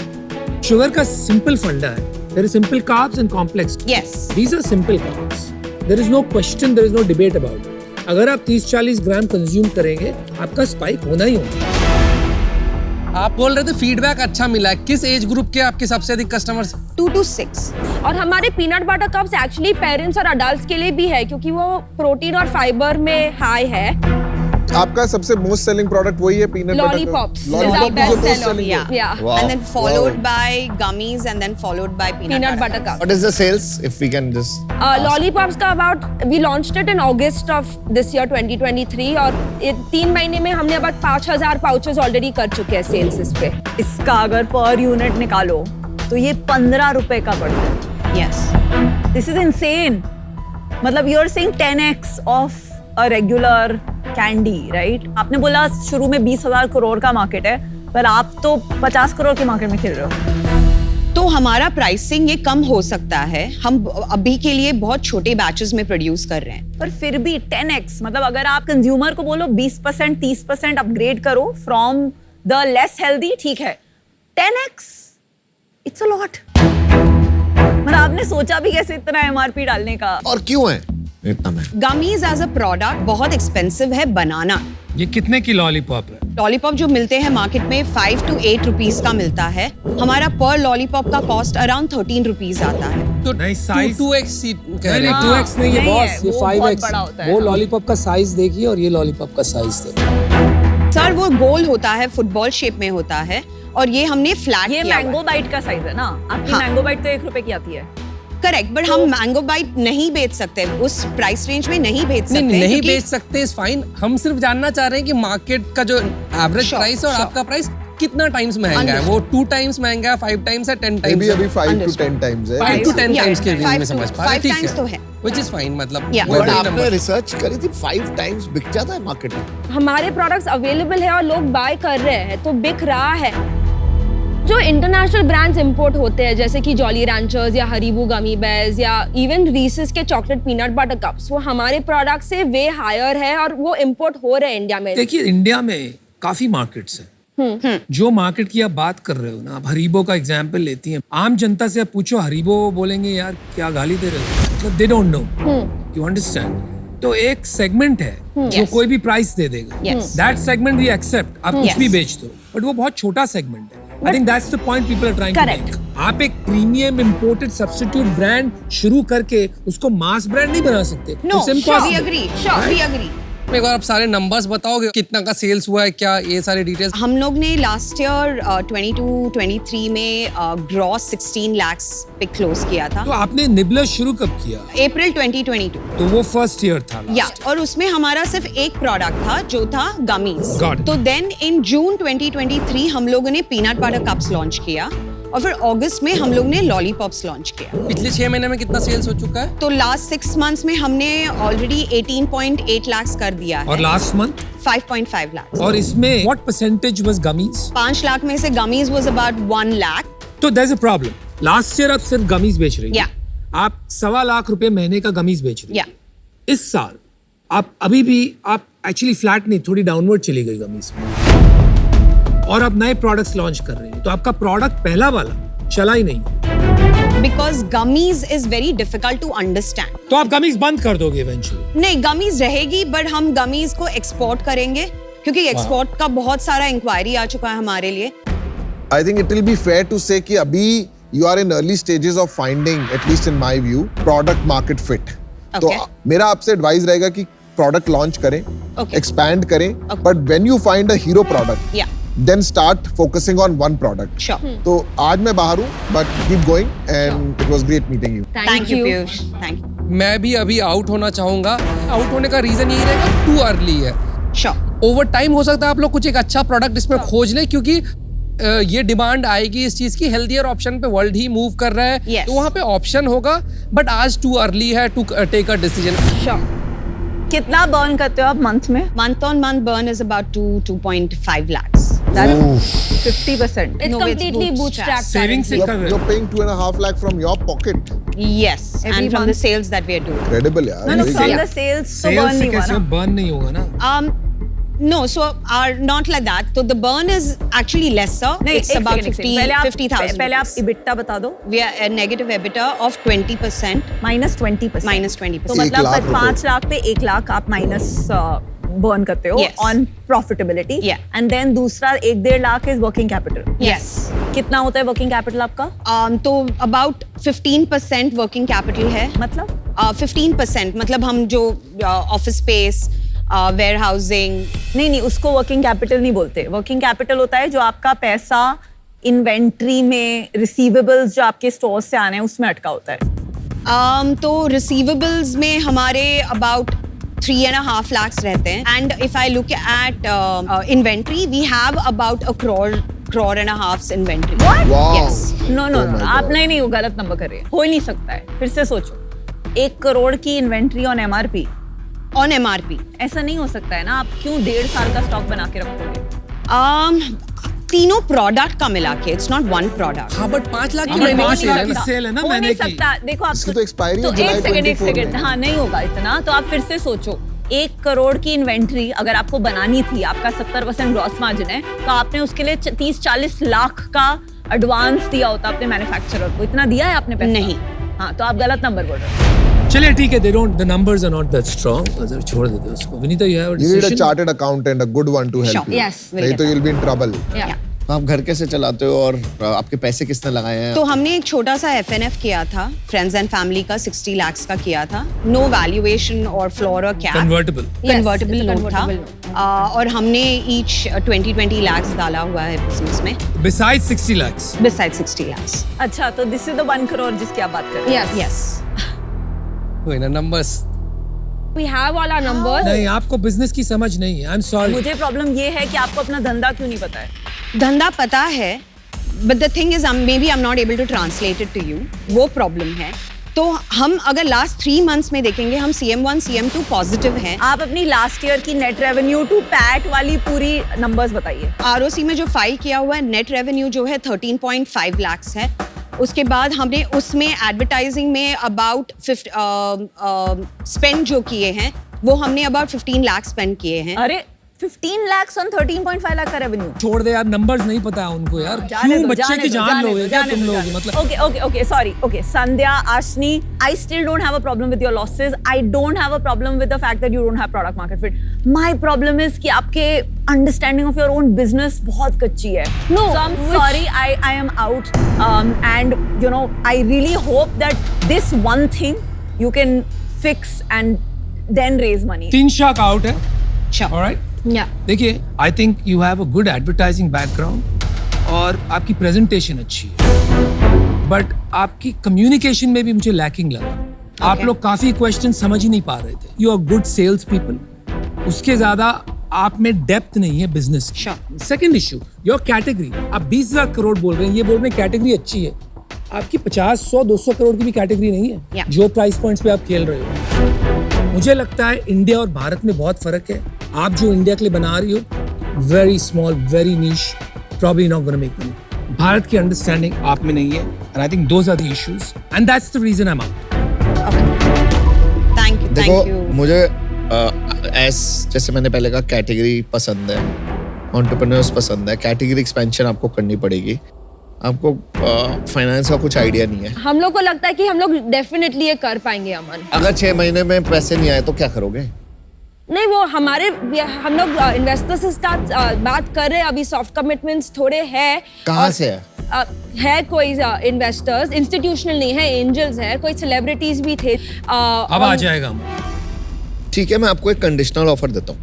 Sugar का सिंपल फंडा है There is simple carbs and complex carbs. Yes. These are simple carbs. There is no question, there is no debate about it. अगर आप 30-40 ग्राम consume करेंगे, आपका spike होना ही होना। आप बोल रहे थे फीडबैक अच्छा मिला है, किस एज ग्रुप के आपके सबसे अधिक कस्टमर्स? 2 to 6। और हमारे peanut butter cups actually parents और अडल्ट्स के लिए भी है क्योंकि वो प्रोटीन और फाइबर में हाई है। आपका सबसे मोस्ट सेलिंग प्रोडक्ट वही है peanut butter Lollipops. Lollipop Best most seller. Selling Yeah. Yeah. Wow. And then followed by gummies and then followed by Peanut butter cup. What is the sales? If we can just. Lollipops का about we launched it in August of this year 2023 और 3 महीने में हमने about 5000 pouches already कर चुके हैं sales इस पे। इसका अगर पर यूनिट निकालो तो ये 15 रुपए का पड़ता है। Yes. This is insane. मतलब you are saying 10x of a regular candy, right? आपने बोला शुरू में 20,000 करोड़ का मार्केट है, पर आप तो 50 करोड़ के मार्केट में खेल रहे हो। तो हमारा प्राइसिंग ये कम हो सकता है, हम अभी के लिए बहुत छोटे बैचेस में प्रोड्यूस कर रहे हैं। पर फिर भी 10x, मतलब अगर आप कंज्यूमर को बोलो 20% 30% अपग्रेड करो फ्रॉम द लेस हेल्दी, ठीक है, 10x इट्स अ लॉट। मतलब आपने सोचा भी कैसे इतना एमआरपी डालने का? और क्यों है इतना महंगा? गमीज एज अ प्रोडक्ट बहुत एक्सपेंसिव है बनाना। ये कितने की लॉलीपॉप है? लॉलीपॉप जो मिलते हैं मार्केट में 5 to 8 रुपीज का मिलता है, हमारा पर लॉलीपॉप का कॉस्ट अराउंड 13 रुपीज आता है। तो नहीं, size- 2x कह रहे नहीं, हैं। 2x नहीं है नहीं है, बॉस, ये वो बहुत 5x बड़ा होता है, वो हाँ। लॉलीपॉप का साइज देखिए और ये लॉलीपॉप का साइज देखिए। सर वो गोल होता है, फुटबॉल शेप में होता है और ये हमने फ्लैट ये किया हुआ है। मैंगो बाइट का साइज है ना? आपकी हाँ। मैंगो बाइट तो 1 रुपए की आती है। करेक्ट, बट हम मैंगो बाइट नहीं बेच सकते, उस प्राइस रेंज में नहीं बेच सकते। नहीं क्योंकि- बेच सकते इज फाइन। हम सिर्फ जानना चाह रहे हैं कि मार्केट का जो एवरेज Sure, प्राइस और sure. आपका प्राइस कितना टाइम्स महंगा है? वो 2 टाइम्स महंगा है, 5 टाइम्स है, 10 मे टाइम्स बी है? अभी 5 to Understood. 10 टाइम्स है। 5 to 10 Yeah, टाइम्स के रेंज 5 में to समझ पा रहे 5 ठीक times तो है। Which is fine. मतलब Yeah. वो बट वही आपने number। रिसर्च करी थी 5 टाइम्स बिक जाता है मार्केट में? हमारे प्रोडक्ट्स अवेलेबल है और लोग बाय कर रहे हैं तो बिक रहा है। जो इंटरनेशनल ब्रांड्स इंपोर्ट होते हैं जैसे कि जॉली रैंचर्स या हरीबू गमी बेयर्स या इवन रीसेस के चॉकलेट पीनट बटर कप्स, वो हमारे प्रोडक्ट से वे हायर है और वो इंपोर्ट हो रहे हैं इंडिया में। देखिए इंडिया में काफी मार्केट्स हैं। जो मार्केट की आप बात कर रहे हो ना, आप हरीबो का एग्जांपल लेती हैं, आम जनता से आप पूछो हरीबो, बोलेंगे यार क्या गाली दे रहे हो, मतलब they don't know, you understand. तो एक सेगमेंट है जो Yes. कोई भी प्राइस दे देगा, Yes. That segment we accept, आप कुछ Yes. भी बेच दो, बट वो बहुत छोटा सेगमेंट है। I think that's the point people are trying to Correct. Make. आप एक प्रीमियम इंपोर्टेड सब्स्टिट्यूट ब्रांड शुरू करके उसको मास ब्रांड नहीं बना सकते। No, It's we impossible. Agree, we agree. एक बार आप सारे नंबर्स बताओगे, कितना का सेल्स हुआ है, क्या ये सारी डिटेल्स? हम लोग ने लास्ट ईयर 22-23 में ग्रॉस 16 लाख्स पे क्लोज किया था। तो आपने निबलर शुरू कब किया? अप्रैल 2022। तो वो फर्स्ट ईयर था last या और उसमें हमारा सिर्फ एक प्रोडक्ट था जो था गमीज। Got it. तो देन इन जून 2023 हम लोगों ने पीनट बटर कप्स लॉन्च किया और फिर अगस्त में हम लोग ने लॉलीपॉप्स लॉन्च किया। पिछले 6 महीने में कितना सेल्स हो चुका है? तो लास्ट 6 मंथ्स में हमने ऑलरेडी 18.8 लाख कर दिया और है। Last month 5.5 lakh. और इसमें what percentage was gummies? 5 lakh में से गमीज वाज अबाउट 1 लाख। तो there is a problem. Last year आप सिर्फ गमीज बेच रही Yeah. आप 1.25 लाख रुपए महीने का गमीज बेच रही Yeah. इस साल आप अभी भी आप एक्चुअली फ्लैट नहीं, थोड़ी डाउनवर्ड चली गई गमीज में, और आप नए प्रोडक्ट्स लॉन्च कर रही हैं, तो आपका प्रोडक्ट पहला वाला चला ही नहीं, because gummies is very difficult to understand. तो आप गमीज बंद कर दोगे इवेंचुअली। नहीं, गमीज रहेगी बट हम गमीज को एक्सपोर्ट करेंगे क्योंकि एक्सपोर्ट का बहुत सारा इंक्वायरी आ चुका है हमारे लिए। I think it will be fair to say कि अभी you are in early stages of finding, at least in my view, product market fit. तो Okay. मेरा आपसे एडवाइस रहेगा कि प्रोडक्ट लॉन्च करें, Okay. एक्सपैंड करें, Okay. But when you find a hero product Yeah. then start focusing on one product. Sure. तो आज मैं बाहर हूँ, but keep going and it was great meeting you. Thank you Piyush, thank you. मैं भी अभी out होना चाहूंगा। आउट होने का रीजन यही रहेगा, टू अर्ली है। श्योर। ओवर टाइम हो सकता है आप लोग कुछ एक अच्छा प्रोडक्ट इसमें खोज लें, क्योंकि ये डिमांड आएगी इस चीज की, हेल्थियर ऑप्शन पे वर्ल्ड ही मूव कर रहा है। Yes. तो वहाँ पे ऑप्शन होगा, बट आज टू अर्ली है to take a decision. Sure. कितना बर्न करते हो आप मंथ में? Month on month burn is about 2.5 lakhs. That's 50%. It's No, it's completely bootstrapped. bootstrapped. Saving से कर रहे You're हो। paying 2.5 lakh from your pocket. Yes, Every and from the month? sales that we are doing. Incredible यार. No, no, Very from good. the sales तो sales burn से नहीं हुआ कैसे ना? बर्न नहीं होगा ना? No, so not like that. So the burn is actually lesser. नहीं, It's एक about second, एक second. 50,000. पहले आप EBITDA बता दो. We are a negative EBITDA of 20%. -20%. -20%. तो एक मतलब लाख रुपए। 5 लाख पे 1 लाख आप माइनस बर्न करते हो Yes. On profitability. Yeah. And then दूसरा 1-1.5 lakh is working capital. Yes. कितना होता है वर्किंग कैपिटल आपका? तो about 15% working capital है. मतलब 15% मतलब हम जो ऑफिस स्पेस, वेयरहाउसिंग. नहीं उसको वर्किंग कैपिटल नहीं बोलते. वर्किंग कैपिटल होता है जो आपका पैसा इन्वेंट्री में, रिसीवेबल्स जो आपके स्टोर से आने हैं उसमें अटका होता है. तो रिसीवेबल्स में हमारे about 3.5 lakhs रहते हैं. And if I look at inventory we have about a crore and a half's inventory. Wow. Yes. No Oh my आप God. नहीं वो गलत नंबर कर रहे हैं. हो ही नहीं सकता है. फिर से सोचो, 1 करोड़ की inventory on MRP. On MRP. ऐसा नहीं हो सकता है ना. आप क्यों 1.5 साल का स्टॉक बना के रखोगे? तीनों प्रोडक्ट का मिला के, इट्स नॉट वन प्रोडक्ट. हाँ बट 5 लाख की हमारे महीने पास की सेल है ना. सेल है ना हो महीने नहीं की. सकता. देखो आप इसकी तो expiry है तो जुलाई एक 24 सेकंड में। हाँ नहीं होगा इतना. तो आप फिर से सोचो, 1 करोड़ की इन्वेंट्री अगर आपको बनानी थी, आपका 70% ग्रॉस मार्जिन है, तो आपने उसके लिए 30-40 लाख का एडवांस दिया होता अपने मैन्युफैक्चरर को. इतना दिया है आपने पैसा? नहीं. हाँ तो आप गलत नंबर बोल रहे हो. चलिए ठीक है, the numbers are not that strong. अगर छोड़ देते हैं उसको. Vinita, you have a You need a decision? chartered accountant, a good one to help Sure. you. Yes, we'll नहीं get तो you'll be in trouble. तो आप घर कैसे चलाते हो और आपके पैसे किसने लगाए हैं? तो हमने एक छोटा सा FNF किया था, फ्रेंड्स एंड फैमिली का 60 lakhs का किया था. नो वैल्यूएशन और फ्लोर और cap. Convertible. Convertible Yes, note था. convertible और हमने ईच 20 lakhs डाला हुआ है बिजनेस में. Besides 60 lakhs. Beside 60 lakhs. अच्छा तो दिस इज द 1 करोड़ जिसकी आप बात कर रहे हैं. Yes. Yes. कोई ना numbers. We have all our numbers. नहीं, आपको बिजनेस की समझ नहीं है. I'm sorry. मुझे प्रॉब्लम ये है कि आपको अपना धंधा क्यों नहीं पता है. धंधा पता है, but the thing is maybe I am not able to translate it to you. वो प्रॉब्लम है. तो हम अगर लास्ट 3 months में देखेंगे, हम CM1 CM2 पॉजिटिव हैं. आप अपनी लास्ट ईयर की नेट रेवेन्यू टू पैट वाली पूरी नंबर्स बताइए. ROC में जो फाइल किया हुआ है, नेट रेवेन्यू जो है 13.5 lakhs है. उसके बाद हमने उसमें एडवर्टाइजिंग में अबाउट स्पेंड जो किए हैं, वो हमने अबाउट 15 लाख स्पेंड किए हैं. अरे 15 lakhs on 13.5 लाख का रेवेन्यू. छोड़ दे यार, नंबर्स नहीं पता है उनको यार. क्यों बच्चे की जान लोगे क्या तुम लोग? मतलब Okay, sorry. Okay, Sandhya, Ashni, I still don't have a problem with your losses. I don't have a problem with the fact that you don't have product market fit. My problem is कि आपके understanding of your own business बहुत कच्ची है. No, So I'm sorry, I am out. And you know, I really hope that this one thing you can fix and then raise money. 3 शाख out है. Sure. Alright? Yeah. देखिए, I think you have a good advertising background और आपकी presentation अच्छी है, but आपकी communication में भी मुझे लैकिंग लगा. आप लोग काफी क्वेश्चन समझ ही नहीं पा रहे थे. You are good sales people, उसके ज्यादा आप में डेप्थ नहीं है बिजनेस की. Sure. Second issue, your category. आप 20,000 करोड़ बोल रहे हैं, ये बोल रहे हैं कैटेगरी अच्छी है. आपकी 50, 100, 200 करोड़ की भी कैटेगरी नहीं है. Yeah. जो प्राइस पॉइंट्स पे आप खेल रहे हो. मुझे लगता है इंडिया और भारत में बहुत फर्क है. आप जो इंडिया के लिए बना रही हो, very small, very niche, probably not gonna make money. Bharat की अंडरस्टैंडिंग आप में नहीं है, and I think those are the issues, and that's the reason I am out. Thank you. देखो, थैंक यू. मुझे जैसे मैंने पहले कहा, कैटेगरी पसंद है, एंटरप्रेन्योर्स पसंद है. कैटेगरी एक्सपेंशन आपको करनी पड़ेगी. आपको फाइनेंस का कुछ आइडिया नहीं है. हम लोग को लगता है कि हम लोग डेफिनेटली ये कर पाएंगे अमन. अगर 6 महीने में पैसे नहीं आए तो क्या करोगे? नहीं वो हम लोग इन्वेस्टर्स से बात कर रहे हैं अभी. सॉफ्ट कमिटमेंट्स थोड़े हैं. कहाँ से है? है कोई इन्वेस्टर्स, इंस्टीट्यूशनल नहीं है, एंजल्स है, कोई सेलिब्रिटीज भी थे. अब आ जाएगा हम. ठीक है, मैं आपको एक कंडीशनल ऑफर देता हूँ,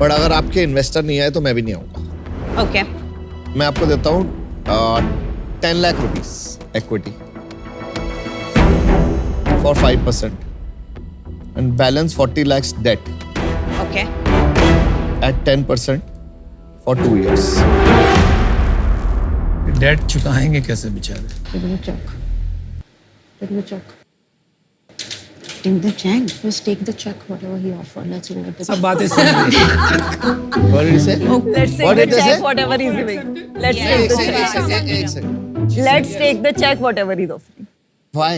बट अगर आपके इन्वेस्टर नहीं आए तो मैं भी नहीं आऊंगा. ओके. मैं आपको देता हूँ 10 lakh rupees equity for 5% and balance 40 lakhs debt okay. at 10% for 2 years. Debt चुकाएंगे कैसे बेचारे? Take the check. Just take the check, whatever he offered. Let's give it. सब बातें सुन ली. What did he say? Let's take What the did they check, say? whatever he's giving. Let's take the check. एक second. Let's take the check, whatever he's offering. Why?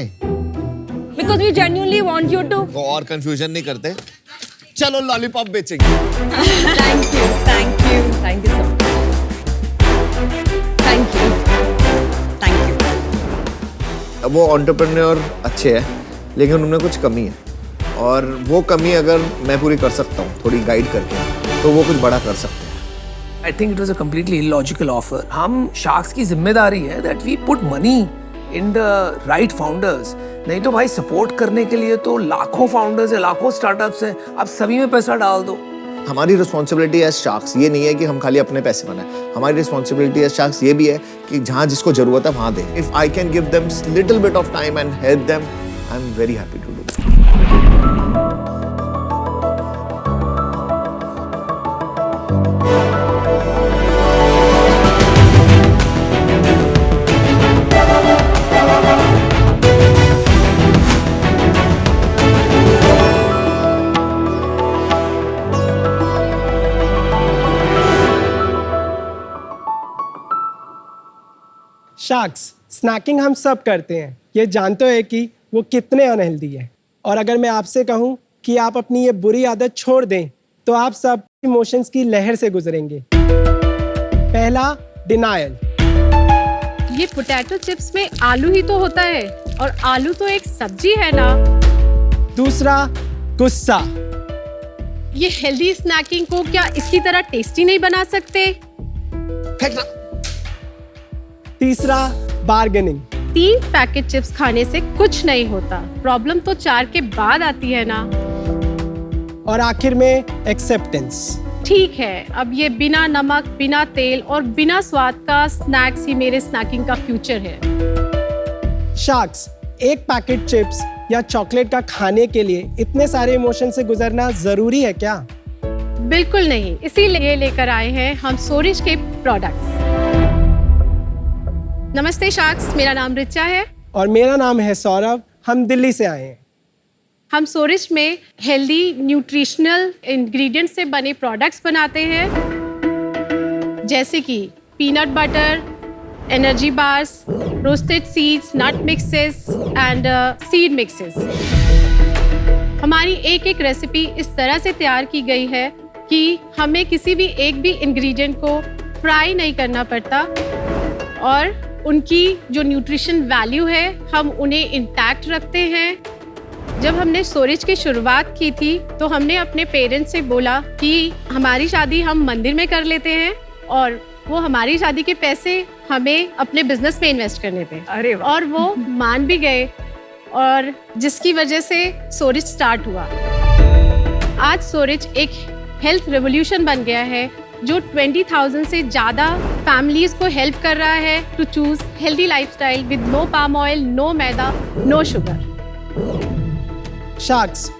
Because we genuinely want you to. वो और confusion नहीं करते. चलो lollipop बेचेंगे। Thank you thank you thank you so much thank you thank you. वो entrepreneur अच्छे हैं लेकिन उनमें कुछ कमी है, और वो कमी अगर मैं पूरी कर सकता हूँ थोड़ी गाइड करके, तो वो कुछ बड़ा कर सकते हैं। I think it was a completely illogical offer. हम शार्क्स की जिम्मेदारी है that we put money in the right founders. नहीं तो भाई सपोर्ट करने के लिए तो लाखों फाउंडर्स है, लाखों स्टार्टअप्स हैं, आप सभी में पैसा डाल दो। हमारी रिस्पॉन्सिबिलिटी एज शार्क्स ये नहीं है कि हम खाली अपने पैसे बनाएं, हमारी रिस्पॉन्सिबिलिटी एज शार्क्स ये भी है कि जहाँ जिसको जरूरत है वहाँ दें। If I can give them little bit of time and help them, I am very happy to do that. Sharks snacking हम सब करते हैं, ये जानते हो कि वो कितने अनहेल्दी है। और अगर मैं आपसे कहूँ कि आप अपनी ये बुरी आदत छोड़ दें तो आप सब इमोशंस की लहर से गुजरेंगे। पहला, डिनायल। ये पोटैटो चिप्स में आलू ही तो होता है और आलू तो एक सब्जी है ना। दूसरा, गुस्सा। ये हेल्दी स्नैकिंग को क्या इसकी तरह टेस्टी नहीं बना सकते? तीसरा, बार्गेनिंग। 3 पैकेट चिप्स खाने से कुछ नहीं होता, प्रॉब्लम तो 4 के बाद आती है ना। और आखिर में, एक्सेप्टेंस। ठीक है, अब ये बिना नमक, बिना तेल और बिना स्वाद का स्नैक्स ही मेरे स्नैकिंग का फ्यूचर है। शार्क्स, एक पैकेट चिप्स या चॉकलेट का खाने के लिए इतने सारे इमोशन से गुजरना जरूरी है क्या? बिल्कुल नहीं, इसीलिए लेकर आए हैं हम सोरिश के प्रोडक्ट्स। नमस्ते शार्क्स, मेरा नाम रिचा है और मेरा नाम है सौरभ, हम दिल्ली से आए हैं। हम सोरिश में हेल्दी न्यूट्रिशनल इंग्रेडिएंट्स से बने प्रोडक्ट्स बनाते हैं, जैसे कि peanut butter, energy bars, roasted seeds, nut mixes and seed mixes. हमारी एक एक रेसिपी इस तरह से तैयार की गई है कि हमें किसी भी एक भी इंग्रेडिएंट को फ्राई नहीं करना पड़ता और उनकी जो न्यूट्रिशन वैल्यू है हम उन्हें इंटैक्ट रखते हैं। जब हमने सोरिश की शुरुआत की थी तो हमने अपने पेरेंट्स से बोला कि हमारी शादी हम मंदिर में कर लेते हैं और वो हमारी शादी के पैसे हमें अपने बिजनेस में इन्वेस्ट करने थे। अरे वाह। और वो मान भी गए और जिसकी वजह से सोरिश स्टार्ट हुआ। आज सोरिश एक हेल्थ रेवोल्यूशन बन गया है जो 20,000 से ज़्यादा फैमिलीज को हेल्प कर रहा है to choose healthy lifestyle with no palm oil, no maida, no sugar. Sharks,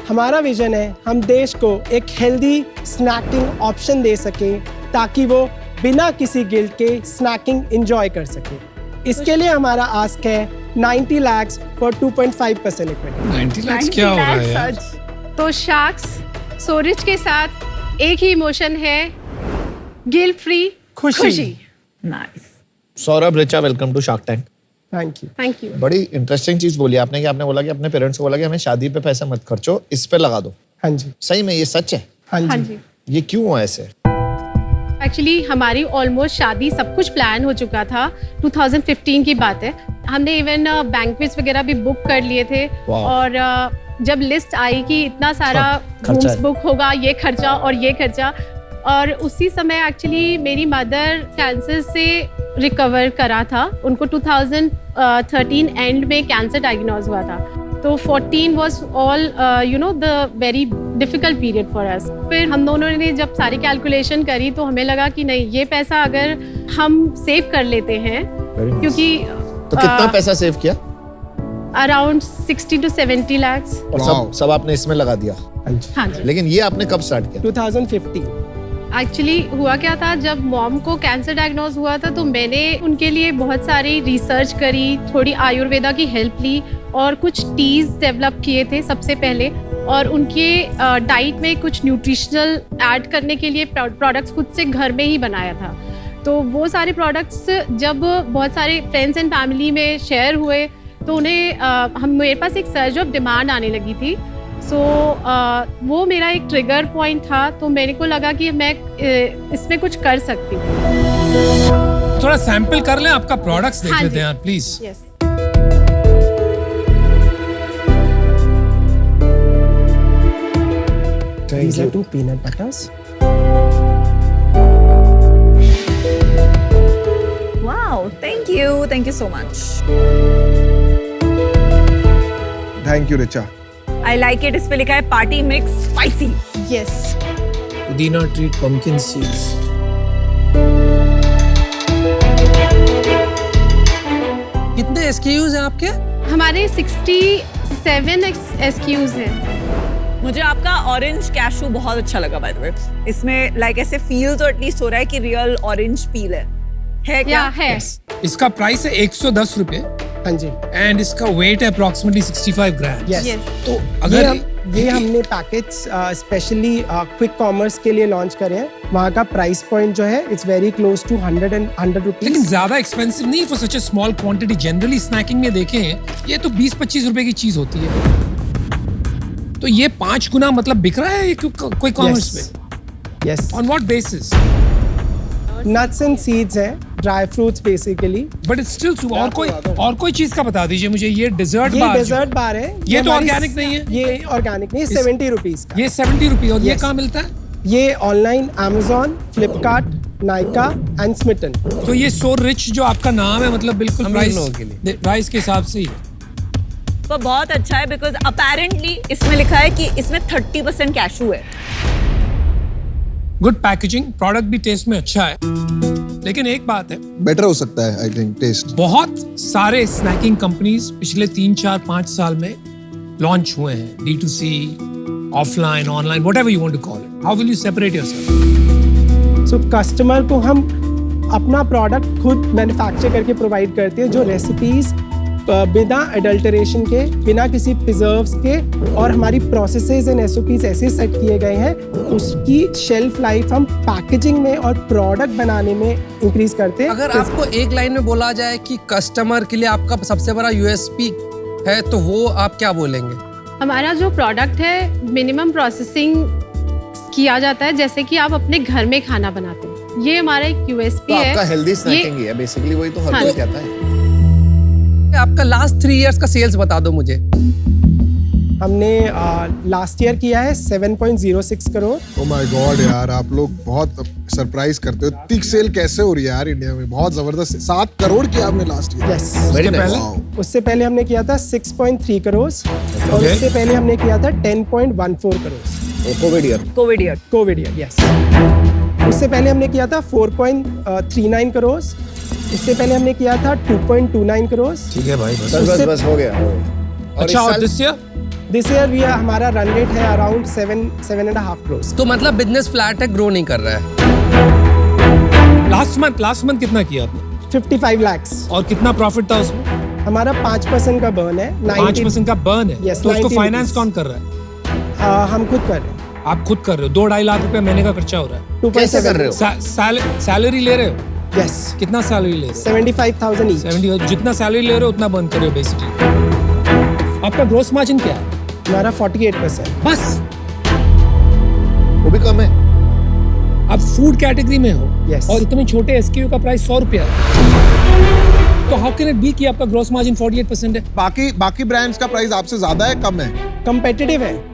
हमारा विजन है हम देश को एक हेल्दी स्नैकिंग ऑप्शन दे सकें ताकि वो बिना किसी गिल्ट के स्नैकिंग एंजॉय कर सके। इसके लिए हमारा आस्क है 90 lakhs फॉर 2.5% इक्विटी। 90 लाख क्या हो रहा है यार? तो शार्क्स, सोरिश के साथ एक ही इमोशन है, गिल्ट फ्री खुशी। Nice. Saurabh, Richa, welcome to Shark Tank. Thank you. बड़ी इंटरेस्टिंग चीज बोली आपने कि आपने बोला कि अपने पेरेंट्स को बोला कि हमें शादी पे पैसा मत खर्चो, इस पे लगा दो। हाँ जी। सही में ये सच है? हाँ हाँ जी। जी। ये क्यों हुआ ऐसे? एक्चुअली हमारी ऑलमोस्ट शादी सब कुछ प्लान हो चुका था। 2015 की बात है। हमने इवन बैंक्वेट्स वगैरह भी बुक कर लिए थे और जब लिस्ट आई कि इतना सारा रूम्स बुक होगा, ये खर्चा और ये खर्चा, और उसी समय एक्चुअली मेरी मदर कैंसर से रिकवर करा था। उनको 2013 एंड में कैंसर डायग्नोज हुआ था। तो 14 was all the very difficult period for us. फिर हम दोनों ने जब सारी कैलकुलेशन करी तो हमें लगा कि नहीं, ये पैसा अगर हम सेव कर लेते हैं, क्योंकि तो कितना पैसा सेव किया? Around 60 to 70 lakhs। और सब आपने इसमें लगा दिया? हाँ जी। लेकिन ये आपने कब स्टार्ट किया? 2015। एक्चुअली हुआ क्या था, जब मॉम को कैंसर डायग्नोज हुआ था तो मैंने उनके लिए बहुत सारी रिसर्च करी, थोड़ी आयुर्वेदा की हेल्प ली और कुछ टीज डेवलप किए थे सबसे पहले, और उनके डाइट में कुछ न्यूट्रिशनल ऐड करने के लिए प्रोडक्ट्स खुद से घर में ही बनाया था। तो वो सारे प्रोडक्ट्स जब बहुत सारे फ्रेंड्स एंड फैमिली में शेयर हुए तो उन्हें मेरे पास एक सर्ज ऑफ डिमांड आने लगी थी सो वो मेरा एक ट्रिगर पॉइंट था, तो मेरे को लगा कि मैं इसमें कुछ कर सकती हूँ। थोड़ा सैंपल कर लें, आपका प्रोडक्ट्स देख हाँ लेते जी। हैं please. Yes. These are 2 peanut butters. Wow, thank you so much. Thank you Richa. I like it. इस पे लिखा है पार्टी मिक्स स्पाइसी। यस। पुदीना ट्रीट पंपकिन सीड्स। कितने SKUs हैं आपके? हमारे 67 SKUs हैं। मुझे आपका ऑरेंज कैशू बहुत अच्छा लगा बाय द वे। इसमें लाइक ऐसे फील तो एटलीस्ट हो रहा है कि रियल ऑरेंज पील है क्या? या है। इसका प्राइस है 110 रुपए हाँ जी। एंड इसका वेट है अप्रोक्सीमेटली 65 ग्राम। Yes. यस। तो अगर ये हमने पैकेट्स स्पेशली क्विक कॉमर्स के लिए लॉन्च करे हैं। वहाँ का प्राइस पॉइंट जो है इट्स वेरी क्लोज टू 100 लेकिन रुपीज। ज्यादा एक्सपेंसिव नहीं for such a small quantity. Generally snacking में देखें ये तो 20-25 रुपए की चीज होती है, तो ये 5 गुना मतलब बिक रहा है कोई कॉमर्स में? Yes. On what basis? Nuts and seeds हैं, dry fruits basically. But it's still और कोई चीज का बता दीजिए मुझे। ये डेजर्ट ये बार डेजर्ट बार है। ये तो हमारी- organic नहीं है? ये ऑर्गेनिक नहीं है, 70 रुपीज का। ये 70 रुपये। और ये Yes. कहाँ मिलता है? ये online Amazon, Flipkart, Nykaa and Smitten. तो ये सो रिच जो आपका नाम है, मतलब बिल्कुल अमीर लोगों के लिए। प्राइस के हिसाब से ही है। तो बहुत अच्छा है बिकॉज अपेरेंटली इसमें लिखा है कि इसमें 30% कैशू है। गुड पैकेजिंग, प्रोडक्ट भी टेस्ट में अच्छा है। लेकिन एक बात है, बेटर हो सकता है आई थिंक टेस्ट। बहुत सारे स्नैकिंग कंपनीज पिछले 3-4-5 साल में लॉन्च हुए हैं, D2C, offline, online, whatever you want to call it. How will you separate yourself? So customer को हम अपना प्रोडक्ट खुद मैन्युफैक्चर करके प्रोवाइड करते हैं, जो रेसिपीज बिना एडल्टरेशन के, बिना किसी प्रिजर्व्स के, और हमारी प्रोसेसेस एंड SOPs ऐसे सेट किए गए हैं, उसकी शेल्फ लाइफ हम पैकेजिंग में और प्रोडक्ट बनाने में इंक्रीज करते हैं। अगर आपको एक लाइन में बोला जाए कि कस्टमर के लिए आपका सबसे बड़ा USP है, तो वो आप क्या बोलेंगे? हमारा जो प्रोडक्ट है मिनिमम प्रोसेसिंग किया जाता है, जैसे कि आप अपने घर में खाना बनाते हैं। ये हमारा एक USP तो है। आपका हेल्दी ये- स्नैकिंग ही है बेसिकली, वही तो हर हाँ। कोई कहता है। आपका लास्ट 3 इयर्स का सेल्स बता दो मुझे। हमने लास्ट ईयर किया है 7.06 करोड़। ओ माय गॉड यार, आप लोग बहुत सरप्राइज करते हो। इतनी सेल कैसे हो रही है यार इंडिया में? बहुत जबरदस्त। 7 करोड़ किया आपने last year. Yes. Very nice. Wow. उससे पहले हमने किया था 6.3 करोड़ और Okay. उससे पहले हमने किया था 10.14 crore Covid year. Covid year. Covid year. Yes. उससे पहले हमने किया था 4.39 करोड़। उससे पहले हमने किया था 2.29 करोड़। ठीक है भाई, बस। बस हो गया। और अच्छा, इस और साल- दिस ईयर? दिस ईयर हमारा रन रेट है अराउंड 7.5 करोड़। तो मतलब बिजनेस फ्लैट है, ग्रो नहीं कर रहा है। लास्ट मंथ कितना किया आपने? 55 lakhs। और कितना प्रॉफिट था उसमें? हमारा 5% का बर्न है। 5% का बर्न है। Yes, तो उसको 90 फाइनेंस rupees। कौन कर रहा है? हम खुद कर रहे हैं। आप खुद कर रहे हो। 2-2.5 लाख रुपए महीने का खर्चा हो रहा है। 2.7 कैसे कर रहे हो? सैलरी ले रहे हो? यस। कितना सैलरी ले रहे हो? 75,000 ईच। 70। जितना सैलरी ले रहे हो उतना बंद कर रहे हो बेसिकली। आपका ग्रोस मार्जिन क्या है? हमारा 48%। बस। वो भी कम है। अब फूड कैटेगरी में हो Yes. और इतने छोटे SKU का प्राइस 100 रुपया है, तो हाउ कैन इट बी कि आपका ग्रोस मार्जिन 48% है? बाकी ब्रांड्स का प्राइस आपसे ज्यादा है, कम है? कंपेटिटिव है।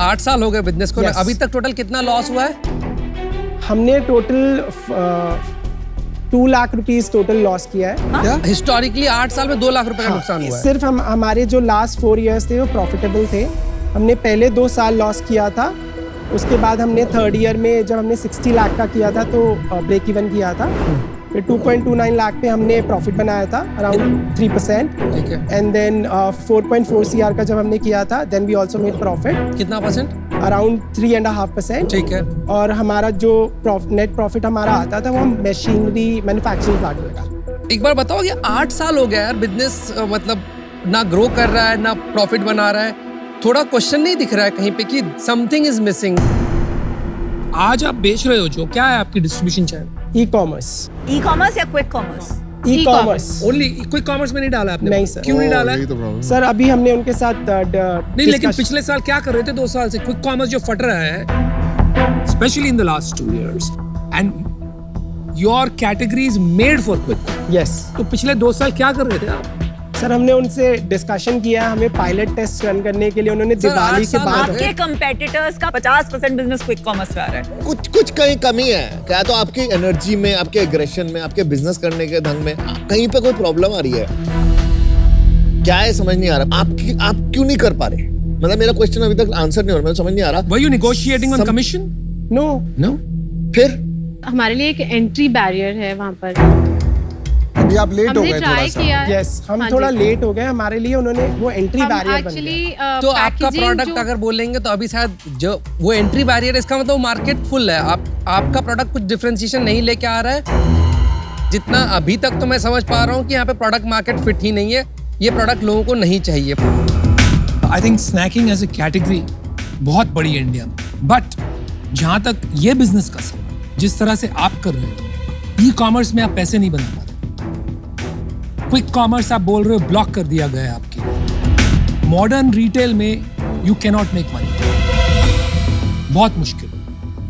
8 साल हो गए बिजनेस को। Yes. अभी तक टोटल कितना लॉस हुआ है? हमने total 2 lakh rupees total loss किया है। हिस्टोरिकली 8 साल में 2 लाख रुपए का नुकसान हुआ है। सिर्फ हमारे जो लास्ट 4 इयर्स थे वो प्रॉफिटेबल थे। हमने पहले 2 साल लॉस किया था, उसके बाद हमने 3rd ईयर में जब हमने 60 लाख का किया था तो ब्रेक इवन किया था। फिर 2.29 लाख पे हमने प्रॉफिट बनाया था अराउंड 3%। ठीक है। एंड देन 4.4 CR का जब हमने किया था then we also made profit कितना परसेंट? अराउंड 3.5%। ठीक है। और हमारा जो नेट प्रॉफिट हमारा आता था वो हम मशीनरी मैन्युफैक्चरिंग प्लांट में का। एक बार बताओ कि 8 साल हो गया यार बिजनेस, मतलब ना ग्रो कर रहा है ना प्रॉफिट बना रहा है। थोड़ा क्वेश्चन नहीं दिख रहा है कहीं पे कि समथिंग इज मिसिंग? आज आप बेच रहे हो जो, क्या है आपकी distribution channel? E commerce. E commerce या quick commerce? E commerce. Only कोई कॉमर्स में नहीं डाला आपने? नहीं सर। क्यों नहीं डाला? यही तो प्रॉब्लम। सर अभी हमने उनके साथ नहीं, लेकिन पिछले साल क्या कर रहे थे? 2 साल से क्विक कॉमर्स जो फट रहा है, specially in the last 2 years, and your category is made for quick. Yes तो पिछले 2 साल क्या कर रहे थे आप? सर, हमने उनसे डिस्कशन किया, हमें पायलट टेस्ट रन करने के लिए उन्होंने सर, दिवाली 8 के साल बाद आपके कंपेटिटर्स का 50% बिजनेस क्विक कॉमर्स में आ रहा है। कुछ कहीं कमी है क्या? तो आपकी एनर्जी में, आपके एग्रेशन में, आपके बिजनेस करने के ढंग में कहीं पे कोई प्रॉब्लम आ रही है क्या? है समझ नहीं आ रहा। आप क्यों नहीं कर पा रहे? मतलब मेरा क्वेश्चन अभी तक आंसर नहीं हो रहा, मुझे समझ नहीं आ रहा। Were you negotiating on commission? No No. फिर हमारे लिए एक एंट्री बैरियर है वहाँ पर। अभी आप लेट हो हमने गए थोड़ा ट्राई सा। किया है। यस, हम हाँ थोड़ा जी। लेट हो गए, हमारे लिए उन्होंने वो एंट्री हम बैरियर बन एक्चुअली गया। तो आपका प्रोडक्ट अगर बोलेंगे तो अभी शायद जो वो एंट्री बैरियर, इसका मतलब मार्केट फुल है। आपका प्रोडक्ट कुछ डिफरेंशिएशन नहीं लेके आ रहा है। जितना अभी तक तो मैं समझ पा रहा हूँ कि यहाँ पे प्रोडक्ट मार्केट फिट ही नहीं है। ये प्रोडक्ट लोगों को नहीं चाहिए। I think snacking as a category बहुत बड़ी है इंडिया में, बट जहां तक ये बिजनेस का सवाल, जिस तरह से आप कर रहे हो, ई कॉमर्स में आप पैसे नहीं बना पा रहे। क्विक कॉमर्स आप बोल रहे हो ब्लॉक कर दिया गया है आपके लिए। मॉडर्न रिटेल में यू कैनॉट मेक मनी, बहुत मुश्किल।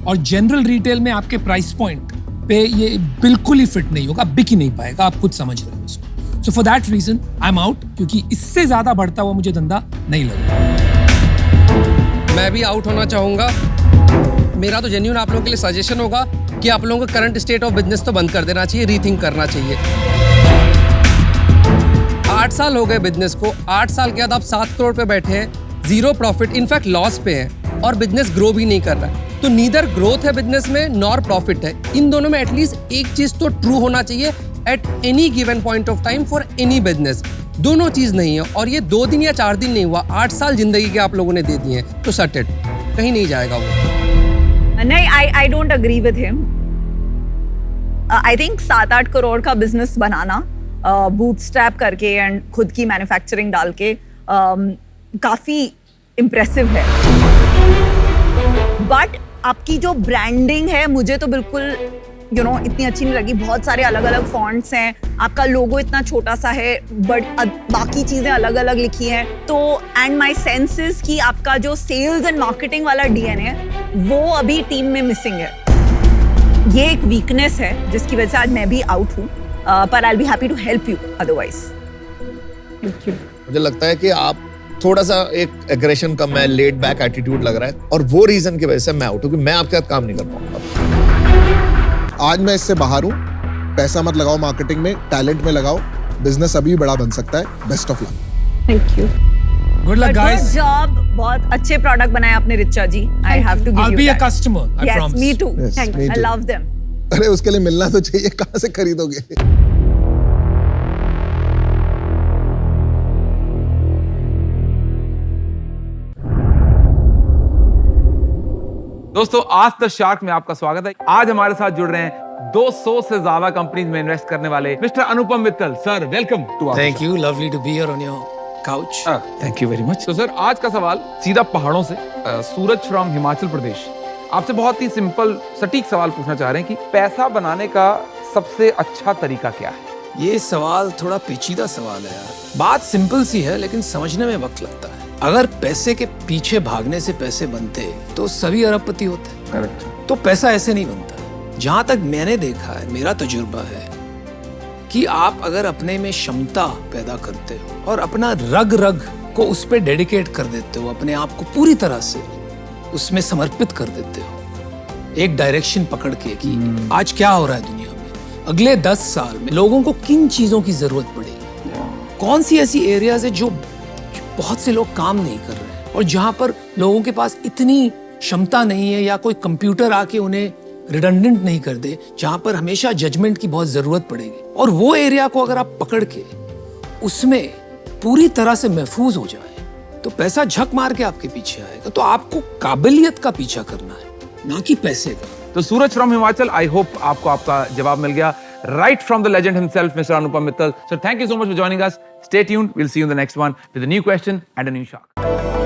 और जनरल रिटेल में आपके प्राइस पॉइंट पे ये बिल्कुल ही फिट नहीं होगा, बिक ही नहीं पाएगा। आप खुद समझ रहे हो उसको। So for that reason I am out, क्योंकि इससे ज्यादा बढ़ता हुआ मुझे धंधा नहीं लग रहा। मैं भी आउट होना चाहूंगा। मेरा तो जेन्युइन आप लोगों के लिए सजेशन होगा कि आप लोगों को करंट स्टेट ऑफ बिजनेस तो बंद कर देना चाहिए, रीथिंक करना चाहिए। 8 साल हो गए बिजनेस को। 8 साल के बाद आप 7 करोड़ पे बैठे हैं, 0 प्रॉफिट, इनफैक्ट लॉस पे हैं, और बिजनेस ग्रो भी नहीं कर रहा है। तो नीदर ग्रोथ है बिजनेस में नॉर प्रॉफिट है। इन दोनों में एटलीस्ट एक चीज तो ट्रू होना चाहिए at any given point of time for any business. दोनों चीज नहीं है, और ये 2 दिन या 4 दिन नहीं हुआ, 8 साल जिंदगी के आप लोगों ने दे दिए हैं। तो सट इट, कहीं नहीं जाएगा वो। नहीं, I don't agree with him. I think 7-8 crore का बिजनेस बनाना बूटस्ट्रैप करके एंड खुद की मैन्युफैक्चरिंग डाल के काफी इम्प्रेसिव है। बट आपकी जो ब्रांडिंग है मुझे तो बिल्कुल इतनी अच्छी नहीं लगी। बहुत सारे अलग अलग फॉन्ट्स हैं, आपका लोगो इतना छोटा सा है, बट बाकी चीजें अलग अलग लिखी हैं। तो एंड माय सेंस इज कि आपका जो सेल्स एंड मार्केटिंग वाला डीएनए वो अभी टीम में मिसिंग है। ये एक वीकनेस है जिसकी वजह से आज मैं भी आउट हूँ, पर I will be happy to help you otherwise. Thank you. मुझे लगता है कि आप थोड़ा सा एक एग्रेशन कम है, लेट बैक एटीट्यूड लग रहा है, और वो रीजन की वजह से मैं आउट हूँ कि मैं आपके साथ काम नहीं कर पाऊंगा। आज मैं इससे बाहर हूँ। पैसा मत लगाओ मार्केटिंग में, टैलेंट में लगाओ। बिजनेस अभी भी बड़ा बन सकता है। Best of luck. Thank you. Good luck guys. Good job, बहुत अच्छे प्रोडक्ट बनाए आपने Richa ji. I have to give I'll you be a that. customer, I Yes, promise. me too. Yes, Thank me you. I too. love them. अरे उसके लिए मिलना तो चाहिए, कहाँ से खरीदोगे? दोस्तों, आज द शार्क में आपका स्वागत है। आज हमारे साथ जुड़ रहे हैं 200 से ज्यादा कंपनीज में इन्वेस्ट करने वाले mister Anupam Mittal. Sir, welcome to our Thank you, lovely to be here on your couch. Thank you very much. तो सर, आज का सवाल सीधा पहाड़ों से, सूरज फ्रॉम हिमाचल प्रदेश। आपसे बहुत ही सिंपल सटीक सवाल पूछना चाह रहे हैं कि पैसा बनाने का सबसे अच्छा तरीका क्या है? ये सवाल थोड़ा पेचीदा सवाल है यार। बात सिंपल सी है, लेकिन समझने में वक्त लगता है। अगर पैसे के पीछे भागने से पैसे बनते तो सभी अरबपति होते। करेक्ट। तो पैसा ऐसे नहीं बनता। जहां तक मैंने देखा है, मेरा तजुर्बा है कि आप अगर अपने में क्षमता पैदा करते हो और अपना रग रग को उस पर डेडिकेट कर देते हो, अपने आप को पूरी तरह से उसमें समर्पित कर देते हो, एक डायरेक्शन पकड़ के कि आज क्या हो रहा है दुनिया में, अगले 10 साल में लोगों को किन चीजों की जरूरत पड़ेगी, कौन सी ऐसी एरियाज है जो बहुत से लोग काम नहीं कर रहे हैं और जहां पर लोगों के पास इतनी क्षमता नहीं है या कोई कंप्यूटर आके उन्हें रिडंडेंट नहीं कर दे, जहां पर हमेशा जजमेंट की बहुत जरूरत पड़ेगी, और वो एरिया को अगर आप पकड़ के उसमें पूरी तरह से महफूज हो जाए तो पैसा झक मार के आपके पीछे आएगा। तो आपको काबिलियत का पीछा करना है, ना कि पैसे का। तो सूरज फ्रॉम हिमाचल, आई होप आपको आपका जवाब मिल गया। Right from the legend himself, Mr. Anupam Mittal. So thank you so much for joining us. Stay tuned. We'll see you in the next one with a new question and a new shark.